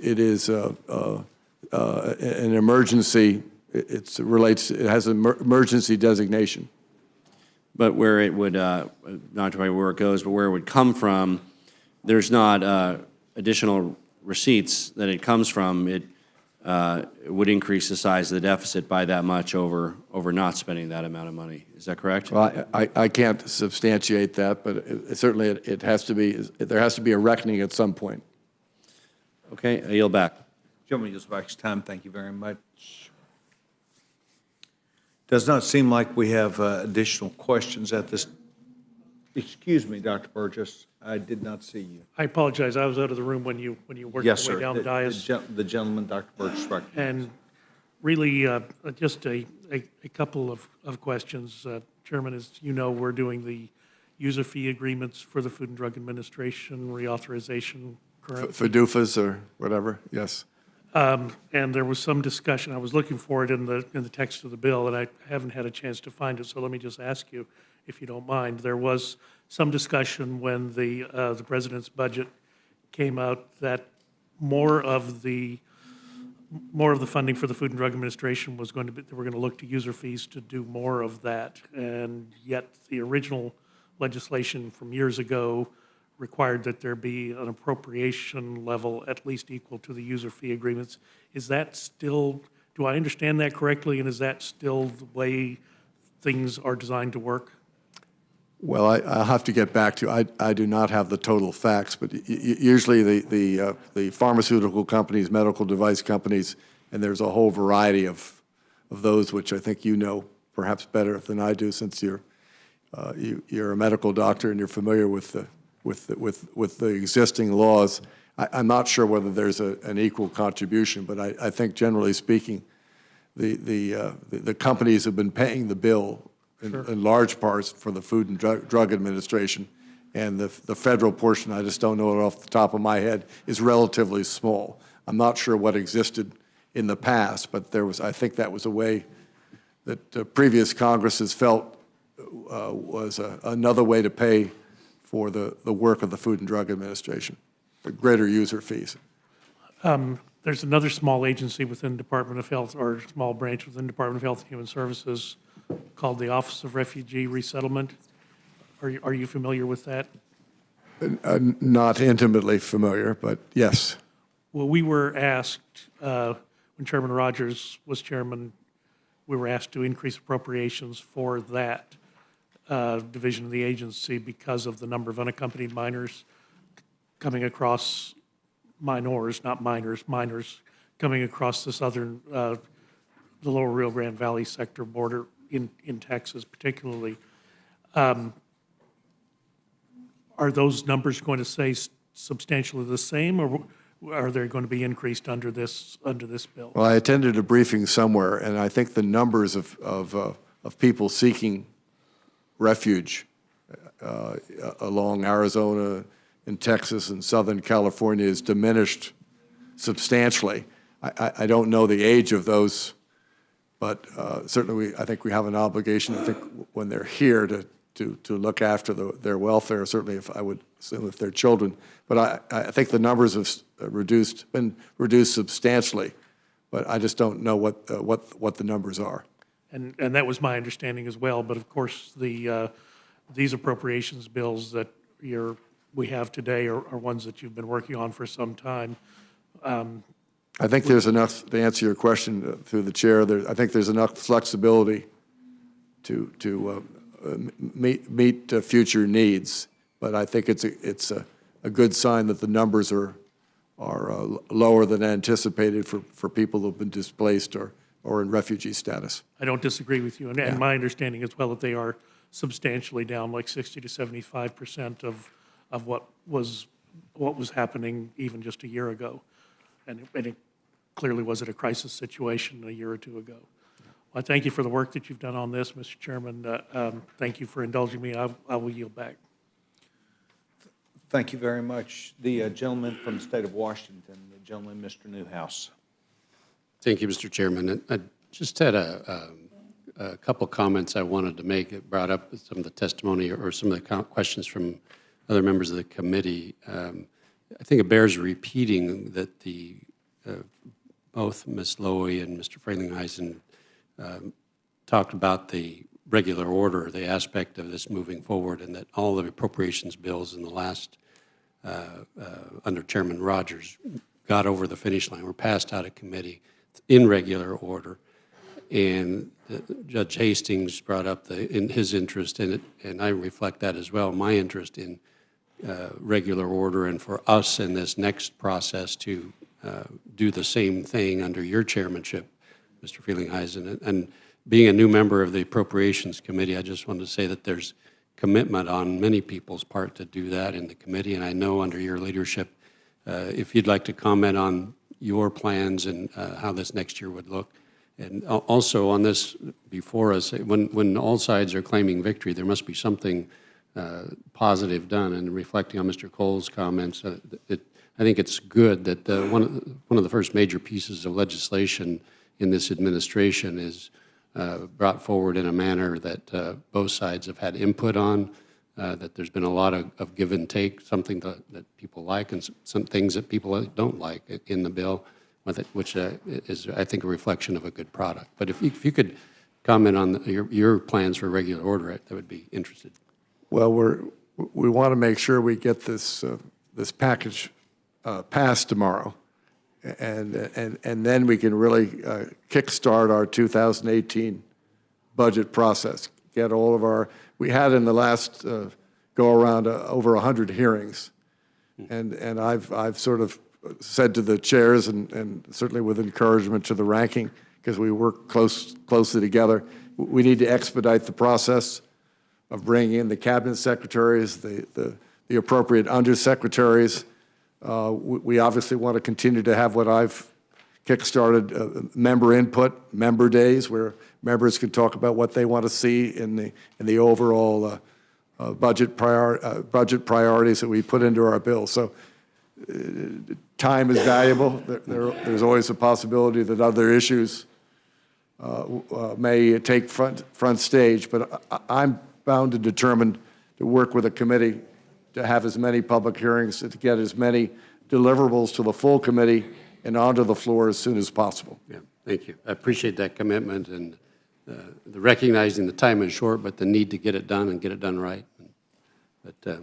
an emergency. It has an emergency designation. But where it would, not to write where it goes, but where it would come from, there's not additional receipts that it comes from. It would increase the size of the deficit by that much over not spending that amount of money. Is that correct? Well, I can't substantiate that, but certainly it has to be, there has to be a reckoning at some point. Okay, I yield back. Gentleman yields back his time. Thank you very much. Does not seem like we have additional questions at this. Excuse me, Dr. Burgess, I did not see you. I apologize, I was out of the room when you worked Yes, your sir. way down the dais. The gentleman, Dr. Burgess, recognized. And really, just a couple of questions. Chairman, as you know, we're doing the user fee agreements for the Food and Drug Administration reauthorization currently. FDUFAs or whatever, yes. And there was some discussion, I was looking for it in the text of the bill, and I haven't had a chance to find it, so let me just ask you, if you don't mind. There was some discussion when the president's budget came out that more of the funding for the Food and Drug Administration was going to be, we're going to look to user fees to do more of that. And yet the original legislation from years ago required that there be an appropriation level at least equal to the user fee agreements. Is that still, do I understand that correctly, and is that still the way things are designed to work? Well, I'll have to get back to you. I do not have the total facts, but usually the pharmaceutical companies, medical device companies, and there's a whole variety of those, which I think you know perhaps better than I do, since you're a medical doctor and you're familiar with the existing laws. I'm not sure whether there's an equal contribution, but I think generally speaking, the companies have been paying the bill in large parts for the Food and Drug Administration, and the federal portion, I just don't know it off the top of my head, is relatively small. I'm not sure what existed in the past, but I think that was a way that previous Congresses felt was another way to pay for the work of the Food and Drug Administration, the greater user fees. There's another small agency within Department of Health, or small branch within Department of Health and Human Services called the Office of Refugee Resettlement. Are you familiar with that? Not intimately familiar, but yes. Well, we were asked, when Chairman Rogers was chairman, we were asked to increase appropriations for that division of the agency because of the number of unaccompanied minors coming across, minors coming across the southern, the lower Rio Grande Valley sector border in Texas particularly. Are those numbers going to stay substantially the same, or are they going to be increased under this bill? Well, I attended a briefing somewhere, and I think the numbers of people seeking refuge along Arizona and Texas and Southern California is diminished substantially. I don't know the age of those, but certainly I think we have an obligation, I think, when they're here to look after their welfare, certainly if I would assume if they're children. But I think the numbers have been reduced substantially, but I just don't know what the numbers are. And that was my understanding as well. But of course, these appropriations bills that we have today are ones that you've been working on for some time. I think there's enough, to answer your question through the chair, I think there's enough flexibility to meet future needs. But I think it's a good sign that the numbers are lower than anticipated for people who've been displaced or or in refugee status. I don't disagree with you, and my understanding as well that they are substantially down, like 60 to 75% of what was happening even just a year ago. And it clearly was at a crisis situation a year or two ago. I thank you for the work that you've done on this, Mr. Chairman. Thank you for indulging me. I will yield back. Thank you very much. The gentleman from the state of Washington, the gentleman, Mr. Newhouse. Thank you, Mr. Chairman. I just had a couple comments I wanted to make. It brought up some of the testimony or some of the questions from other members of the committee. I think it bears repeating that both Ms. Lowy and Mr. Frelinghuysen talked about the regular order, the aspect of this moving forward, and that all the appropriations bills in the last, under Chairman Rogers, got over the finish line, were passed out of committee in regular order. And Judge Hastings brought up in his interest in it, and I reflect that as well, my interest in regular order, and for us in this next process to do the same thing under your chairmanship, Mr. Frelinghuysen. And being a new member of the Appropriations Committee, I just wanted to say that there's commitment on many people's part to do that in the committee, and I know under your leadership, if you'd like to comment on your plans and how this next year would look. And also on this before us, when all sides are claiming victory, there must be something positive done. And reflecting on Mr. Cole's comments, I think it's good that one of the first major pieces of legislation in this administration is brought forward in a manner that both sides have had input on, that there's been a lot of give and take, something that people like and some things that people don't like in the bill, which is, I think, a reflection of a good product. But if you could comment on your plans for regular order, I would be interested. Well, we want to make sure we get this package passed tomorrow, and then we can really kickstart our 2018 budget process. Get all of our. We had in the last go around over 100 hearings, and I've sort of said to the chairs and certainly with encouragement to the ranking, because we work closely together, we need to expedite the process of bringing in the cabinet secretaries, the appropriate undersecretaries. We obviously want to continue to have what I've kickstarted, member input, member days, where members can talk about what they want to see in the overall budget priorities that we put into our bill. So time is valuable. There's always a possibility that other issues may take front stage, but I'm bound and determined to work with a committee to have as many public hearings, to get as many deliverables to the full committee and onto the floor as soon as possible. Yeah, thank you. I appreciate that commitment and the recognizing the time is short, but the need to get it done and get it done right. But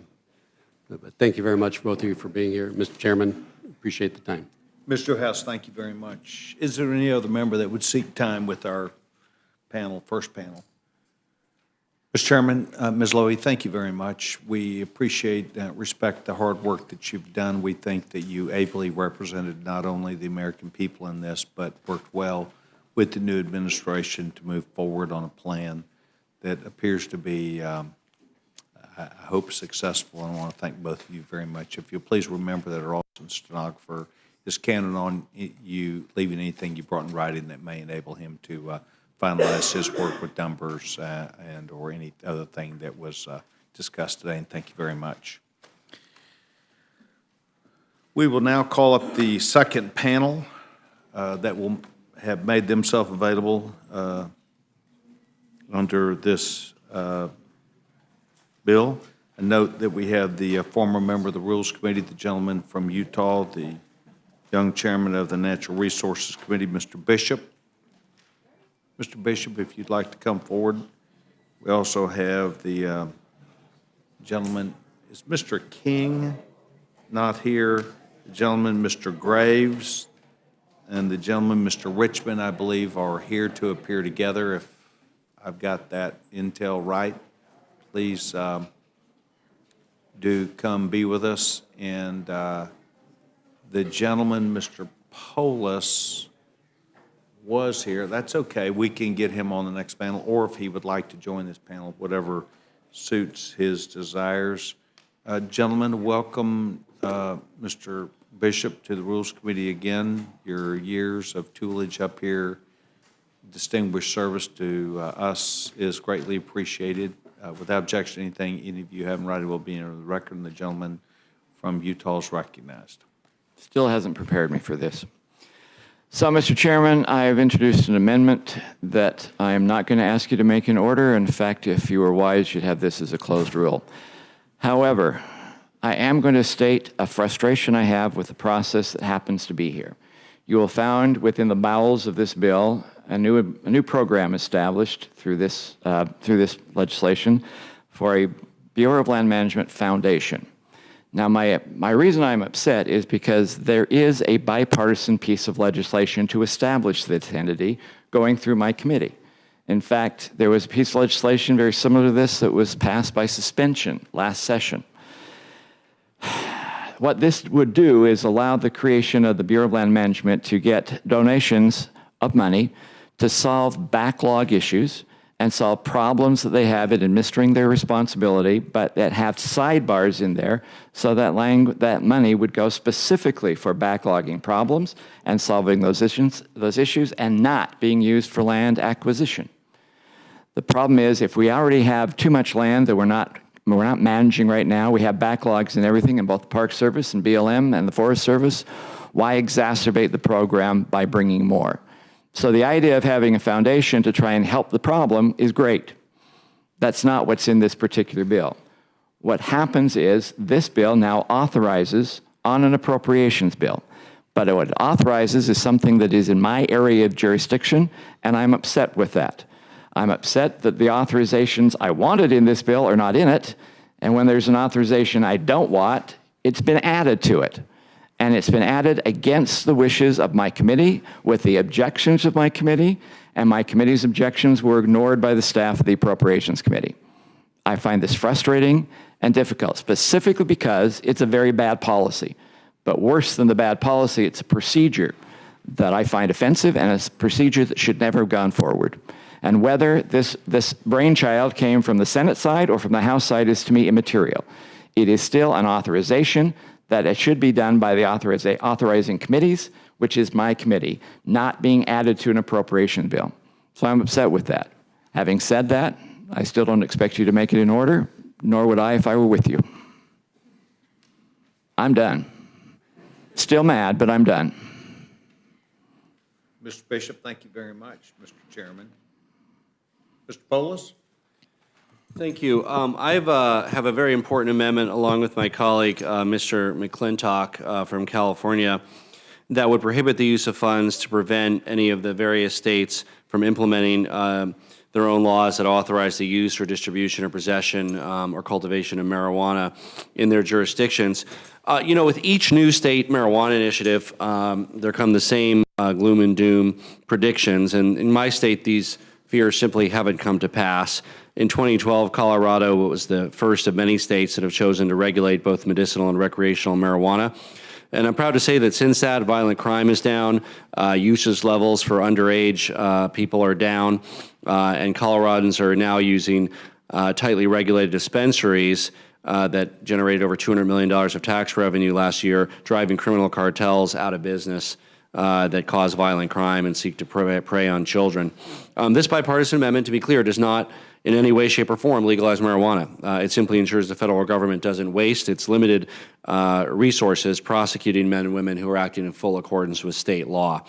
thank you very much, both of you, for being here. Mr. Chairman, appreciate the time. Mr. House, thank you very much. Is there any other member that would seek time with our panel, first panel? Mr. Chairman, Ms. Lowy, thank you very much. We appreciate, respect the hard work that you've done. We think that you ably represented not only the American people in this, but worked well with the new administration to move forward on a plan that appears to be, I hope, successful. And I want to thank both of you very much. If you'll please remember that our office and stenographer is counting on you leaving anything you brought in writing that may enable him to finalize his work with numbers and or any other thing that was discussed today, and thank you very much. We will now call up the second panel that will have made themselves available under this bill. A note that we have the former member of the Rules Committee, the gentleman from Utah, the young chairman of the Natural Resources Committee, Mr. Bishop. Mr. Bishop, if you'd like to come forward. We also have the gentleman, is Mr. King not here? The gentleman, Mr. Graves, and the gentleman, Mr. Richmond, I believe, are here to appear together. If I've got that intel right, please do come be with us. And the gentleman, Mr. Polis, was here. That's okay. We can get him on the next panel, or if he would like to join this panel, whatever suits his desires. Gentlemen, welcome Mr. Bishop to the Rules Committee again. Your years of tutelage up here, distinguished service to us is greatly appreciated. Without objection to anything any of you have in writing will be in the record, and the gentleman from Utah is recognized. Still hasn't prepared me for this. So, Mr. Chairman, I have introduced an amendment that I am not going to ask you to make in order. In fact, if you were wise, you'd have this as a closed rule. However, I am going to state a frustration I have with the process that happens to be here. You will find within the bowels of this bill a new program established through this legislation for a Bureau of Land Management Foundation. Now, my reason I'm upset is because there is a bipartisan piece of legislation to establish this entity going through my committee. In fact, there was a piece of legislation very similar to this that was passed by suspension last session. What this would do is allow the creation of the Bureau of Land Management to get donations of money to solve backlog issues and solve problems that they have in administering their responsibility, but that have sidebars in there so that that money would go specifically for backlogging problems and solving those issues and not being used for land acquisition. The problem is if we already have too much land that we're not managing right now, we have backlogs and everything in both the Park Service and BLM and the Forest Service, why exacerbate the program by bringing more? So the idea of having a foundation to try and help the problem is great. That's not what's in this particular bill. What happens is this bill now authorizes on an appropriations bill. But what it authorizes is something that is in my area of jurisdiction, and I'm upset with that. I'm upset that the authorizations I wanted in this bill are not in it, and when there's an authorization I don't want, it's been added to it. And it's been added against the wishes of my committee, with the objections of my committee, and my committee's objections were ignored by the staff of the Appropriations Committee. I find this frustrating and difficult, specifically because it's a very bad policy. But worse than the bad policy, it's a procedure that I find offensive and a procedure that should never have gone forward. And whether this brainchild came from the Senate side or from the House side is, to me, immaterial. It is still an authorization that it should be done by the authorizing committees, which is my committee, not being added to an appropriation bill. So I'm upset with that. Having said that, I still don't expect you to make it in order, nor would I if I were with you. I'm done. Still mad, but I'm done. Mr. Bishop, thank you very much, Mr. Chairman. Mr. Polis? Thank you. I have a very important amendment along with my colleague, Mr. McClintock from California, that would prohibit the use of funds to prevent any of the various states from implementing their own laws that authorize the use or distribution or possession or cultivation of marijuana in their jurisdictions. You know, with each new state marijuana initiative, there come the same gloom and doom predictions. And in my state, these fears simply haven't come to pass. In 2012, Colorado was the first of many states that have chosen to regulate both medicinal and recreational marijuana. And I'm proud to say that since that, violent crime is down, usage levels for underage people are down, and Coloradans are now using tightly regulated dispensaries that generated over $200 million of tax revenue last year, driving criminal cartels out of business that cause violent crime and seek to prey on children. This bipartisan amendment, to be clear, does not in any way, shape, or form legalize marijuana. It simply ensures the federal government doesn't waste its limited resources prosecuting men and women who are acting in full accordance with state law.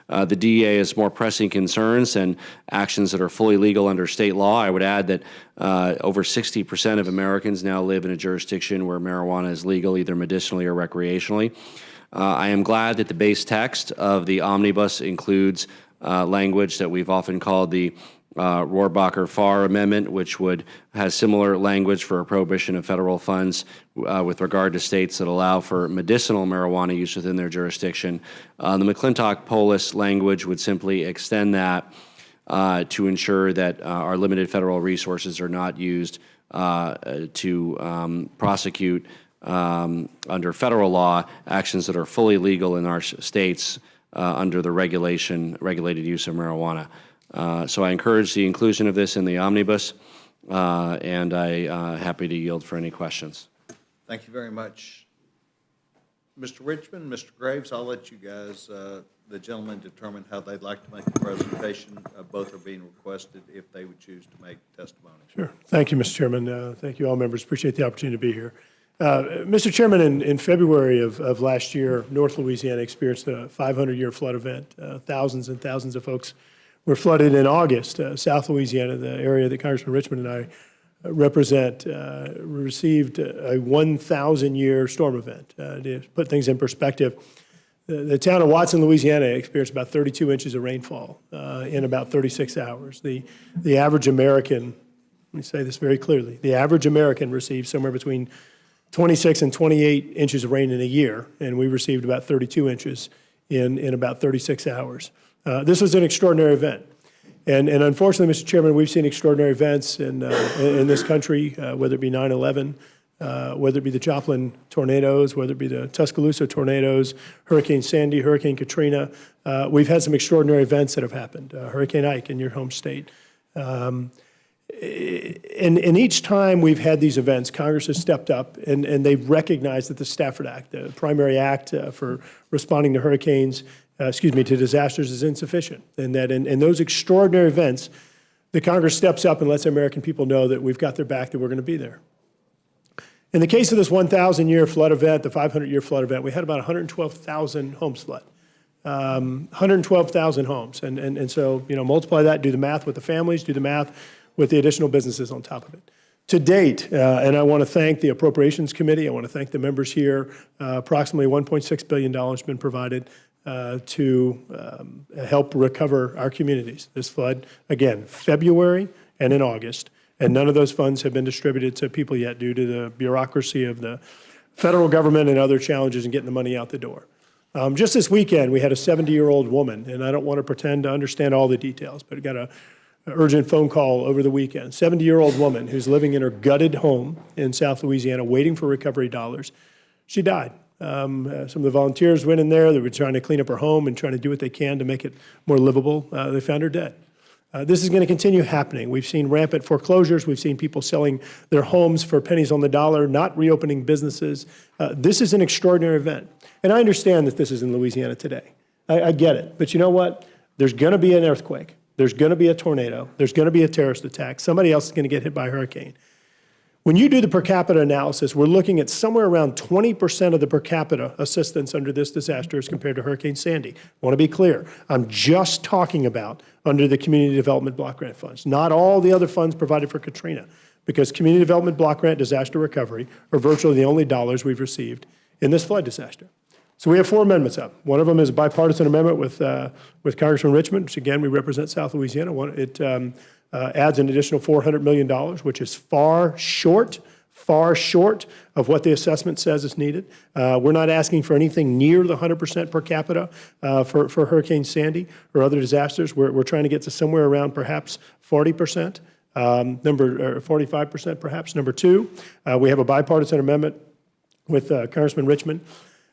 The DEA has more pressing concerns and actions that are fully legal under state law. I would add that over 60% of Americans now live in a jurisdiction where marijuana is legal, either medicinally or recreationally. I am glad that the base text of the omnibus includes language that we've often called the Rohrabacher-Farr Amendment, which has similar language for a prohibition of federal funds with regard to states that allow for medicinal marijuana use within their jurisdiction. The McClintock-Polis language would simply extend that to ensure that our limited federal resources are not used to prosecute under federal law actions that are fully legal in our states under the regulated use of marijuana. So I encourage the inclusion of this in the omnibus, and I'm happy to yield for any questions. Thank you very much. Mr. Richmond, Mr. Graves, I'll let you guys, the gentlemen, determine how they'd like to make the presentation. Both are being requested if they would choose to make testimony. Sure. Thank you, Mr. Chairman. Thank you, all members. Appreciate the opportunity to be here. Mr. Chairman, in February of last year, North Louisiana experienced a 500-year flood event. Thousands and thousands of folks were flooded. In August. South Louisiana, the area that Congressman Richmond and I represent, received a 1,000-year storm event. To put things in perspective, the town of Watson, Louisiana experienced about 32 inches of rainfall in about 36 hours. The average American, let me say this very clearly, the average American received somewhere between 26 and 28 inches of rain in a year, and we received about 32 inches in about 36 hours. This was an extraordinary event. And unfortunately, Mr. Chairman, we've seen extraordinary events in this country, whether it be 9/11, whether it be the Joplin tornadoes, whether it be the Tuscaloosa tornadoes, Hurricane Sandy, Hurricane Katrina. We've had some extraordinary events that have happened. Hurricane Ike in your home state. And each time we've had these events, Congress has stepped up and they've recognized that the Stafford Act, the primary act for responding to hurricanes, to disasters, is insufficient. And that in those extraordinary events, the Congress steps up and lets the American people know that we've got their back, that we're going to be there. In the case of this 1,000-year flood event, the 500-year flood event, we had about 112,000 homes flood. 112,000 homes. And so, multiply that, do the math with the families, do the math with the additional businesses on top of it. To date, and I want to thank the Appropriations Committee, I want to thank the members here, approximately $1.6 billion has been provided to help recover our communities. This flood, again, February and in August, and none of those funds have been distributed to people yet due to the bureaucracy of the federal government and other challenges in getting the money out the door. Just this weekend, we had a 70-year-old woman, and I don't want to pretend to understand all the details, but got an urgent phone call over the weekend. 70-year-old woman who's living in her gutted home in South Louisiana waiting for recovery dollars. She died. Some of the volunteers went in there. They were trying to clean up her home and trying to do what they can to make it more livable. They found her dead. This is going to continue happening. We've seen rampant foreclosures. We've seen people selling their homes for pennies on the dollar, not reopening businesses. This is an extraordinary event. And I understand that this is in Louisiana today. I get it. But you know what? There's going to be an earthquake. There's going to be a tornado. There's going to be a terrorist attack. Somebody else is going to get hit by a hurricane. When you do the per capita analysis, we're looking at somewhere around 20% of the per capita assistance under this disaster as compared to Hurricane Sandy. I want to be clear. I'm just talking about under the Community Development Block Grant funds, not all the other funds provided for Katrina, because Community Development Block Grant disaster recovery are virtually the only dollars we've received in this flood disaster. So we have 4 amendments up. One of them is a bipartisan amendment with Congressman Richmond, which again, we represent South Louisiana. It adds an additional $400 million, which is far short of what the assessment says is needed. We're not asking for anything near the 100% per capita for Hurricane Sandy or other disasters. We're trying to get to somewhere around perhaps 40%, 45% perhaps. Number 2, we have a bipartisan amendment with Congressman Richmond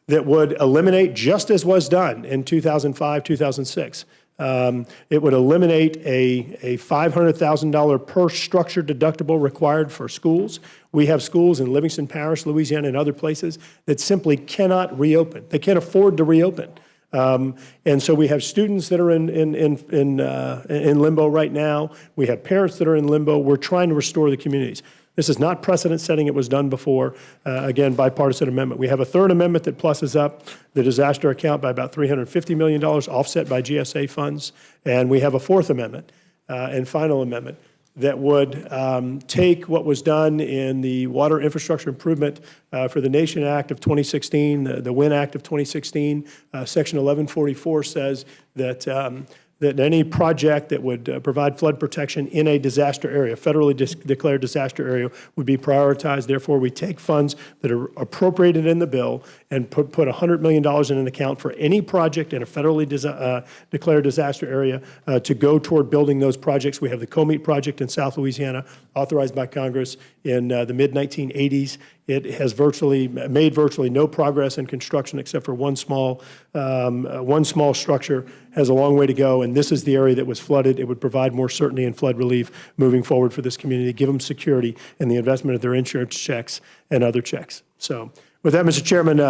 that would eliminate, just as was done in 2005, 2006, it would eliminate a $500,000 per structure deductible required for schools. We have schools in Livingston Parish, Louisiana, and other places that simply cannot reopen. They can't afford to reopen. And so we have students that are in limbo right now. We have parents that are in limbo. We're trying to restore the communities. This is not precedent setting. It was done before. Again, bipartisan amendment. We have a 3rd amendment that pluses up the disaster account by about $350 million, offset by GSA funds. And we have a 4th amendment and final amendment that would take what was done in the Water Infrastructure Improvement for the Nation Act of 2016, the WIN Act of 2016. Section 1144 says that that any project that would provide flood protection in a disaster area, federally declared disaster area, would be prioritized. Therefore, we take funds that are appropriated in the bill and put $100 million in an account for any project in a federally declared disaster area to go toward building those projects. We have the Comeet project in South Louisiana, authorized by Congress in the mid-1980s. It has made virtually no progress in construction except for one small structure, has a long way to go, and this is the area that was flooded. It would provide more certainty and flood relief moving forward for this community, give them security in the investment of their insurance checks and other checks. So with that, Mr. Chairman,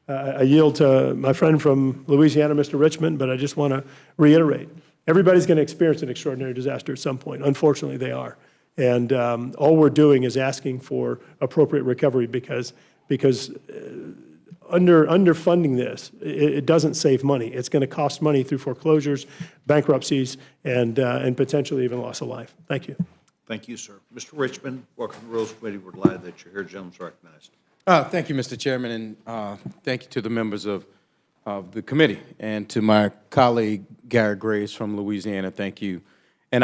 I yield to my friend from Louisiana, Mr. Richmond, but I just want to reiterate, everybody's going to experience an extraordinary disaster at some point. Unfortunately, they are. And all we're doing is asking for appropriate recovery because underfunding this, it doesn't save money. It's going to cost money through foreclosures, bankruptcies, and potentially even loss of life. Thank you. Thank you, sir. Mr. Richmond, welcome to the Rules Committee. We're glad that you're here. Gentleman's recognized. Thank you, Mr. Chairman, and thank you to the members of the committee, and to my colleague Garrett Graves from Louisiana. Thank you. And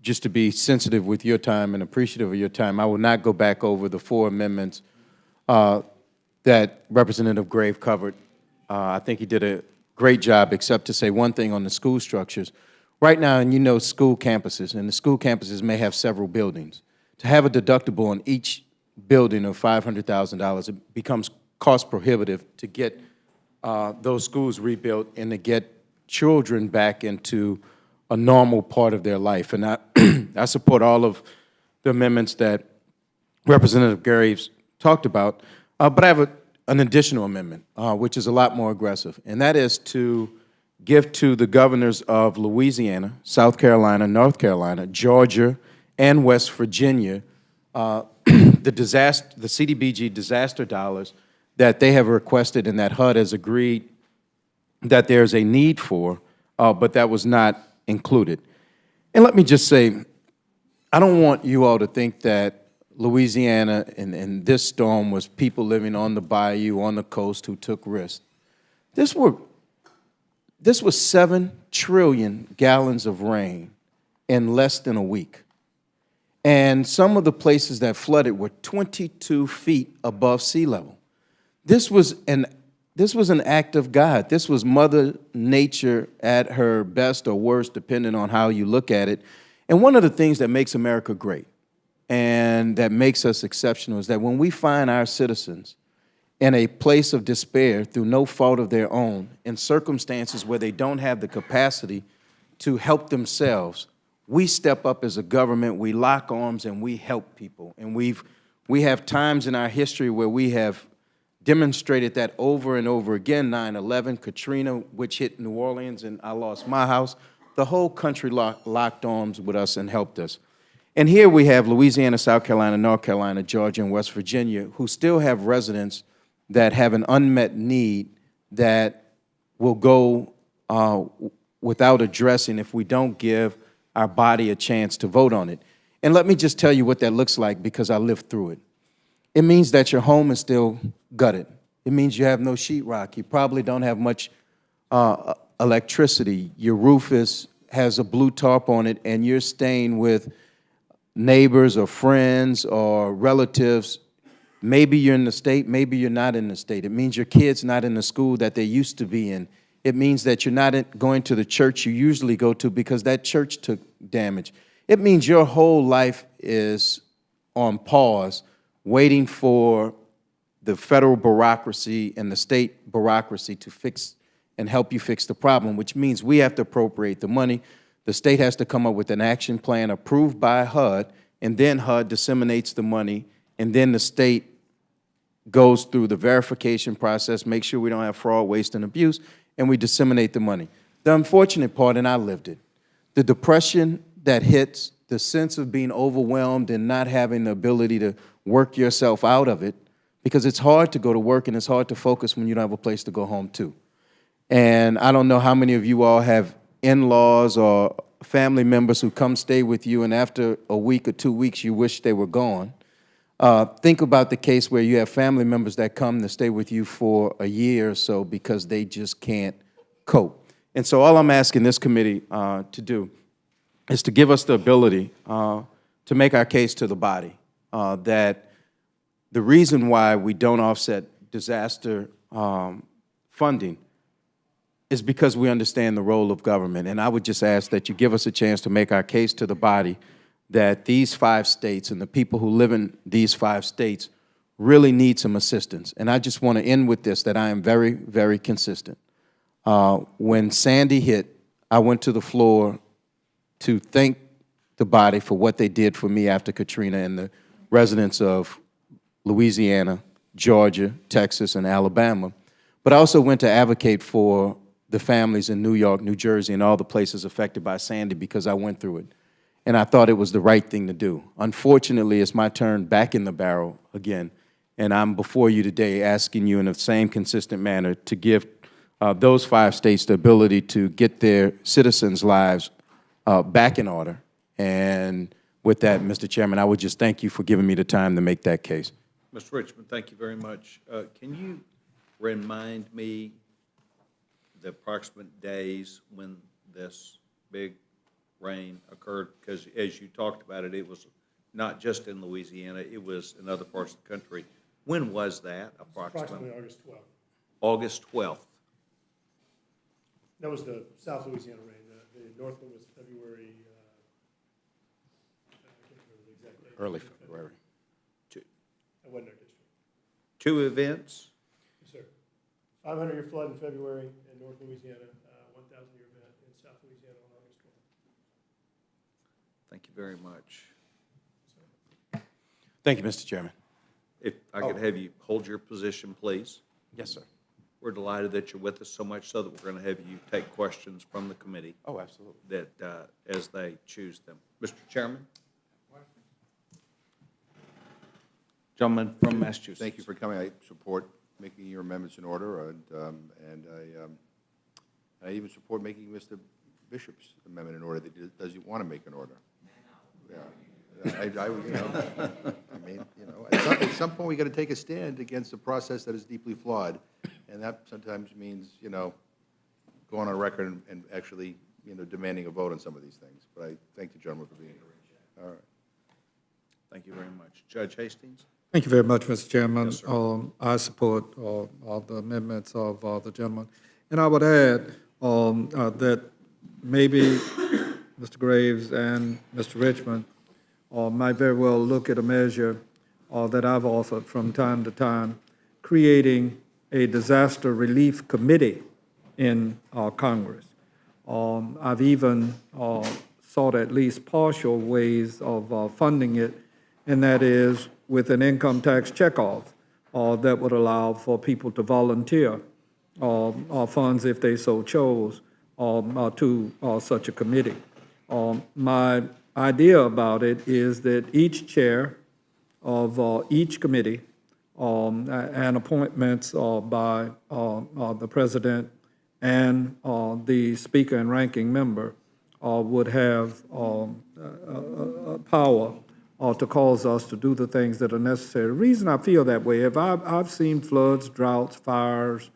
just to be sensitive with your time and appreciative of your time, I will not go back over the 4 amendments that Representative Graves covered. I think he did a great job, except to say one thing on the school structures. Right now, and you know school campuses, and the school campuses may have several buildings. To have a deductible on each building of $500,000, it becomes cost prohibitive to get those schools rebuilt and to get children back into a normal part of their life. And I support all of the amendments that Representative Graves talked about, but I have an additional amendment, which is a lot more aggressive, and that is to give to the governors of Louisiana, South Carolina, North Carolina, Georgia, and West Virginia the CDBG disaster dollars that they have requested and that HUD has agreed that there's a need for, but that was not included. And let me just say, I don't want you all to think that Louisiana and this storm was people living on the bayou, on the coast, who took risks. This was 7 trillion gallons of rain in less than a week. And some of the places that flooded were 22 feet above sea level. This was an act of God. This was Mother Nature at her best or worst, depending on how you look at it. And one of the things that makes America great and that makes us exceptional is that when we find our citizens in a place of despair through no fault of their own, in circumstances where they don't have the capacity to help themselves, we step up as a government, we lock arms, and we help people. And we have times in our history where we have demonstrated that over and over again. 9/11, Katrina, which hit New Orleans, and I lost my house. The whole country locked arms with us and helped us. And here we have Louisiana, South Carolina, North Carolina, Georgia, and West Virginia, who still have residents that have an unmet need that will go without addressing if we don't give our body a chance to vote on it. And let me just tell you what that looks like, because I lived through it. It means that your home is still gutted. It means you have no sheetrock. You probably don't have much electricity. Your roof has a blue tarp on it, and you're staying with neighbors or friends or relatives. Maybe you're in the state, maybe you're not in the state. It means your kid's not in the school that they used to be in. It means that you're not going to the church you usually go to because that church took damage. It means your whole life is on pause, waiting for the federal bureaucracy and the state bureaucracy to fix and help you fix the problem, which means we have to appropriate the money. The state has to come up with an action plan approved by HUD, and then HUD disseminates the money, and then the state goes through the verification process, make sure we don't have fraud, waste, and abuse, and we disseminate the money. The unfortunate part, and I lived it, the depression that hits, the sense of being overwhelmed and not having the ability to work yourself out of it, because it's hard to go to work and it's hard to focus when you don't have a place to go home to. And I don't know how many of you all have in-laws or family members who come stay with you, and after a week or 2 weeks, you wish they were gone. Think about the case where you have family members that come to stay with you for a year or so because they just can't cope. And so all I'm asking this committee to do is to give us the ability to make our case to the body that the reason why we don't offset disaster funding is because we understand the role of government. And I would just ask that you give us a chance to make our case to the body that these 5 states and the people who live in these 5 states really need some assistance. And I just want to end with this, that I am very, very consistent. When Sandy hit, I went to the floor to thank the body for what they did for me after Katrina and the residents of Louisiana, Georgia, Texas, and Alabama. But I also went to advocate for the families in New York, New Jersey, and all the places affected by Sandy because I went through it. And I thought it was the right thing to do. Unfortunately, it's my turn back in the barrel again, and I'm before you today asking you in the same consistent manner to give those 5 states the ability to get their citizens' lives back in order. And with that, Mr. Chairman, I would just thank you for giving me the time to make that case. Mr. Richmond, thank you very much. Can you remind me the approximate days when this big rain occurred? Because as you talked about it, it was not just in Louisiana, it was in other parts of the country. When was that approximately? Approximately August 12th. August 12th. That was the South Louisiana rain. The north one was February, I can't remember the exact date. Early February. That wasn't our district. 2 events? Yes, sir. 500-year flood in February in North Louisiana, 1,000-year event in South Louisiana on August 12th. Thank you very much. Thank you, Mr. Chairman. If I could have you hold your position, please. Yes, sir. We're delighted that you're with us so much so that we're going to have you take questions from the committee. Oh, absolutely. That, as they choose them. Mr. Chairman? Gentleman from Massachusetts. Thank you for coming. I support making your amendments in order, and I even support making Mr. Bishop's amendment in order that he does want to make an order. Yeah. I mean, at some point, we got to take a stand against a process that is deeply flawed, and that sometimes means, going on record and actually, demanding a vote on some of these things. But I thank the gentleman for being here. All right. Thank you very much. Judge Hastings? Thank you very much, Mr. Chairman. Yes, sir. I support all the amendments of the gentleman. And I would add that maybe Mr. Graves and Mr. Richmond might very well look at a measure that I've offered from time to time, creating a disaster relief committee in Congress. I've even sought at least partial ways of funding it, and that is with an income tax checkoff that would allow for people to volunteer funds if they so chose to such a committee. My idea about it is that each chair of each committee and appointments by the president and the speaker and ranking member would have power to cause us to do the things that are necessary. The reason I feel that way, if I've seen floods, droughts, fires,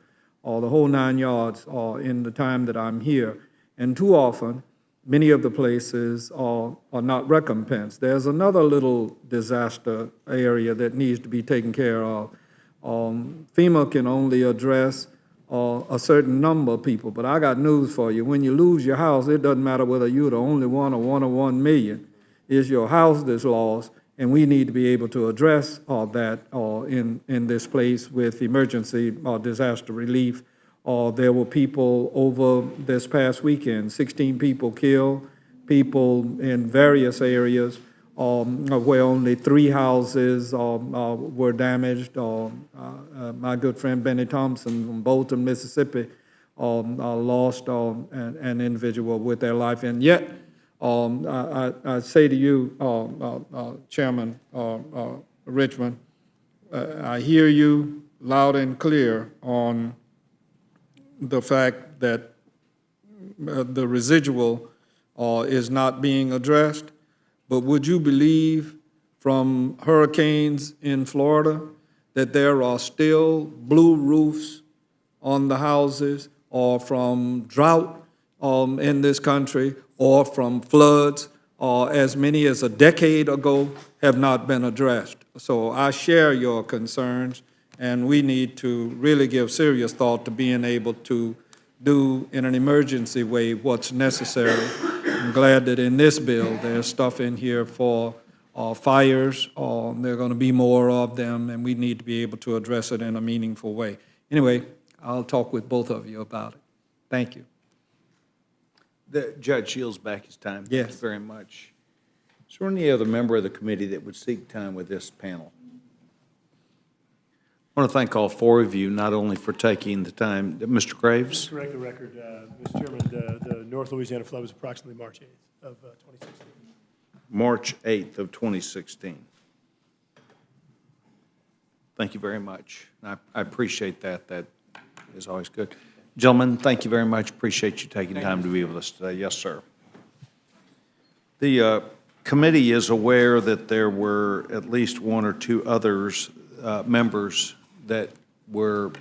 the whole 9 yards in the time that I'm here, and too often, many of the places are not recompensed. There's another little disaster area that needs to be taken care of. FEMA can only address a certain number of people, but I got news for you. When you lose your house, it doesn't matter whether you're the only one or 1 of 1 million. It's your house that's lost, and we need to be able to address that in this place with emergency disaster relief. There were people over this past weekend, 16 people killed, people in various areas where only 3 houses were damaged. My good friend Benny Thompson from Bolton, Mississippi, lost an individual with their life. And yet, I say to you, Chairman Richmond, I hear you loud and clear on the fact that the residual is not being addressed, but would you believe from hurricanes in Florida that there are still blue roofs on the houses, or from drought in this country, or from floods, as many as a decade ago, have not been addressed? So I share your concerns, and we need to really give serious thought to being able to do in an emergency way what's necessary I'm glad that in this bill, there's stuff in here for fires, or there are going to be more of them, and we need to be able to address it in a meaningful way. Anyway, I'll talk with both of you about it. Thank you. The Judge yields back his time. Thank Yes. you very much. Is there any other member of the committee that would seek time with this panel? I want to thank all four of you, not only for taking the time. Mr. Graves? Correct the record, Mr. Chairman, the North Louisiana flood was approximately March 8th of 2016. March 8th of 2016. Thank you very much. I appreciate that. That is always good. Gentlemen, thank you very much. Appreciate you taking time to be with us today. Yes, sir. The committee is aware that there were at least one or two others, members that were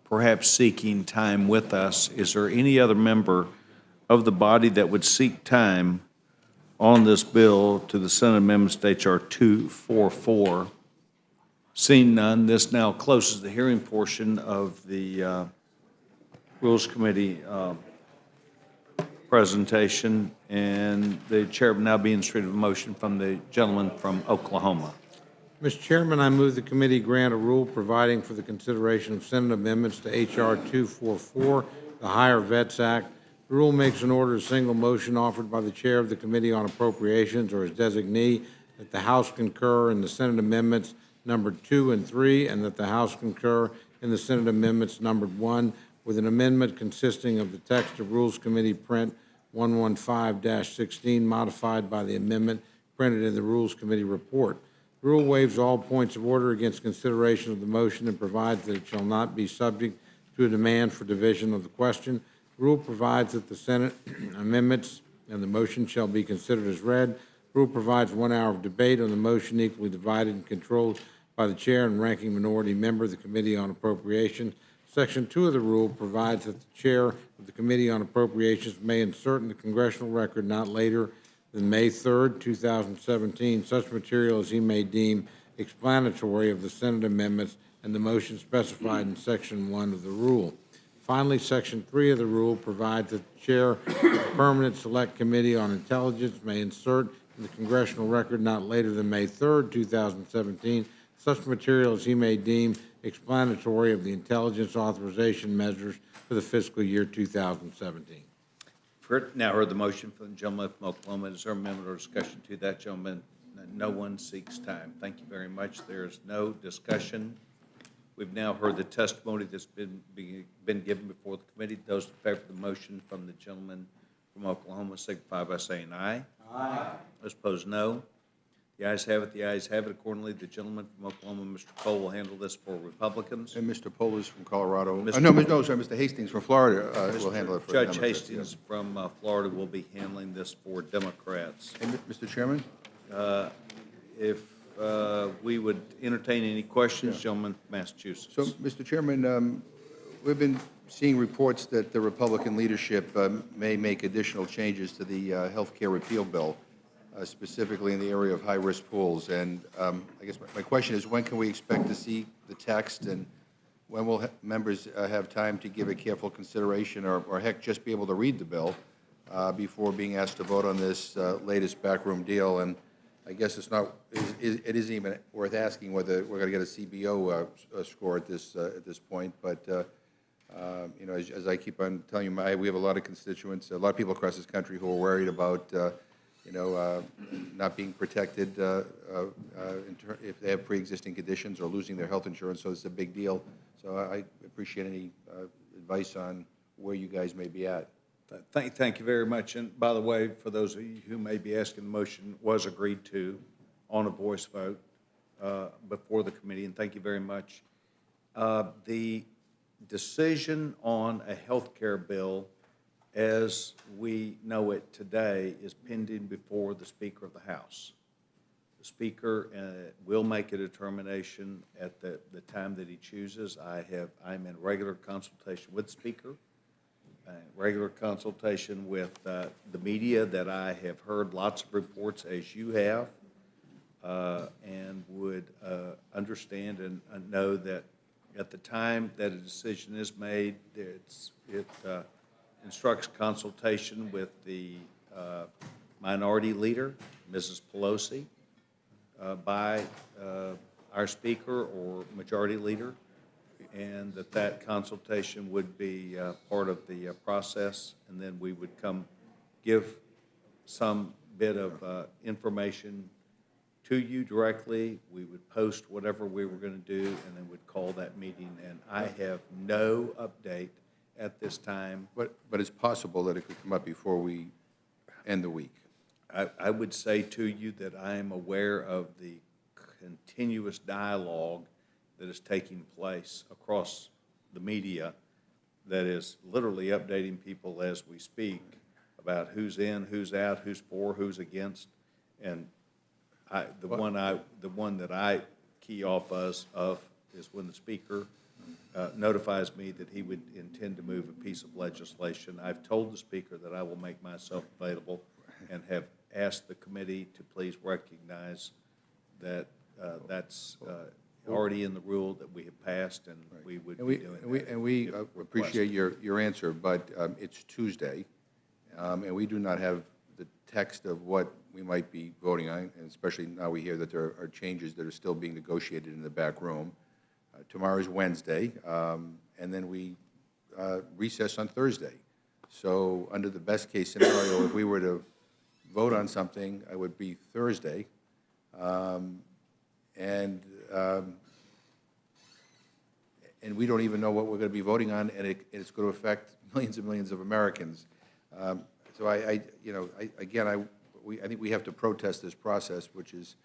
perhaps seeking time with us. Is there any other member of the body that would seek time on this bill to the Senate amendments to H.R. 244? Seeing none, this now closes the hearing portion of the Rules Committee presentation, and the chair will now be instructed of a motion from the gentleman from Oklahoma. Mr. Chairman, I move the committee grant a rule providing for the consideration of Senate amendments to H.R. 244, the Higher Vets Act. The rule makes an order a single motion offered by the chair of the Committee on Appropriations or his designee that the House concur in the Senate amendments numbered 2 and 3, and that the House concur in the Senate amendments numbered 1, with an amendment consisting of the text of Rules Committee Print 115-16 modified by the amendment printed in the Rules Committee report. The rule waives all points of order against consideration of the motion and provides that it shall not be subject to a demand for division of the question. The rule provides that the Senate amendments and the motion shall be considered as read. The rule provides 1 hour of debate on the motion equally divided and controlled by the chair and ranking minority member of the Committee on Appropriations. Section 2 of the rule provides that the chair of the Committee on Appropriations may insert in the congressional record not later than May 3rd, 2017, such material as he may deem explanatory of the Senate amendments and the motion specified in Section 1 of the rule. Finally, Section 3 of the rule provides that the chair of the Permanent Select Committee on Intelligence may insert in the congressional record not later than May 3rd, 2017, such material as he may deem explanatory of the intelligence authorization measures for the fiscal year 2017. Now heard the motion from the gentleman from Oklahoma. Is there a amendment or discussion to that, gentleman? No one seeks time. Thank you very much. There is no discussion. We've now heard the testimony that's been given before the committee. Those in favor of the motion from the gentleman from Oklahoma signify by saying aye. Aye. Those opposed, no. The ayes have it. The ayes have it. Accordingly, the gentleman from Oklahoma, Mr. Cole, will handle this for Republicans. And Mr. Polis from Colorado. Mr. Sorry, Mr. Hastings from Florida will handle it for Judge Democrats. Hastings from Florida will be handling this for Democrats. And Mr. Chairman? If we would entertain any questions, gentleman from Massachusetts. So, Mr. Chairman, we've been seeing reports that the Republican leadership may make additional changes to the health care repeal bill, specifically in the area of high-risk pools. And I guess my question is, when can we expect to see the text, and when will members have time to give it careful consideration, or heck, just be able to read the bill before being asked to vote on this latest backroom deal? And I guess it isn't even worth asking whether we're going to get a CBO score at this point. But you know, as I keep on telling you, we have a lot of constituents, a lot of people across this country who are worried about you know, not being protected if they have pre-existing conditions or losing their health insurance. So it's a big deal. So I appreciate any advice on where you guys may be at. Thank you very much. And by the way, for those of you who may be asking, the motion was agreed to on a voice vote before the committee, and thank you very much. The decision on a health care bill as we know it today is pending before the Speaker of the House. The Speaker will make a determination at the time that he chooses. I'm in regular consultation with the Speaker, regular consultation with the media that I have heard lots of reports as you have, and would understand and know that at the time that a decision is made, it instructs consultation with the Minority Leader, Mrs. Pelosi, by our Speaker or Majority Leader, and that consultation would be part of the process, and then we would come give some bit of information to you directly. We would post whatever we were going to do, and then would call that meeting, and I have no update at this time. But it's possible that it could come up before we end the week. I would say to you that I am aware of the continuous dialogue that is taking place across the media that is literally updating people as we speak about who's in, who's out, who's for, who's against. And the one that I key off of is when the Speaker notifies me that he would intend to move a piece of legislation. I've told the Speaker that I will make myself available and have asked the committee to please recognize that that's already in the rule that we have passed, and we would be doing that. And we appreciate your answer, but it's Tuesday, and we do not have the text of what we might be voting on, and especially now we hear that there are changes that are still being negotiated in the back room. Tomorrow is Wednesday, and then we recess on Thursday. So under the best-case scenario, if we were to vote on something, it would be Thursday. And we don't even know what we're going to be voting on, and it's going to affect millions and millions of Americans. So I think we have to protest this process, which is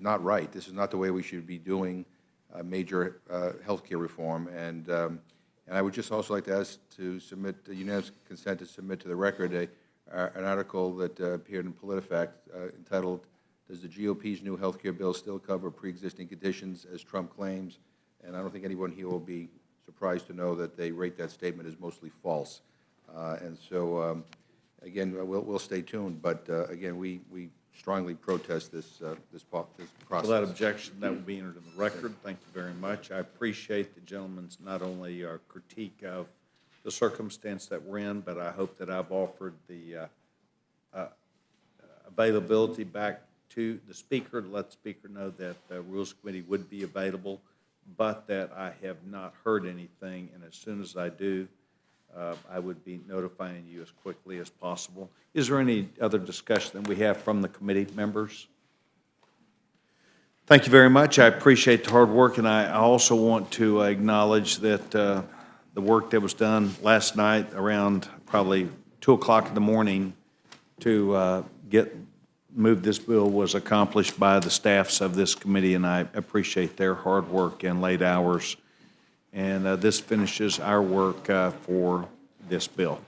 not right. This is not the way we should be doing major healthcare reform. And I would just also like to ask to submit unanimous consent to submit to the record an article that appeared in PolitiFact entitled, "Does the GOP's new health care bill still cover pre-existing conditions, as Trump claims?" And I don't think anyone here will be surprised to know that they rate that statement as mostly false. And so, again, we'll stay tuned. But again, we strongly protest this process. Without objection, that will be entered in the record. Thank you very much. I appreciate the gentleman's not only critique of the circumstance that we're in, but I hope that I've offered the availability back to the Speaker to let the Speaker know that the Rules Committee would be available, but that I have not heard anything, and as soon as I do, I would be notifying you as quickly as possible. Is there any other discussion that we have from the committee members? Thank you very much. I appreciate the hard work, and I also want to acknowledge that the work that was done last night around probably 2 o'clock in the morning to move this bill was accomplished by the staffs of this committee, and I appreciate their hard work and late hours. And this finishes our work for this bill.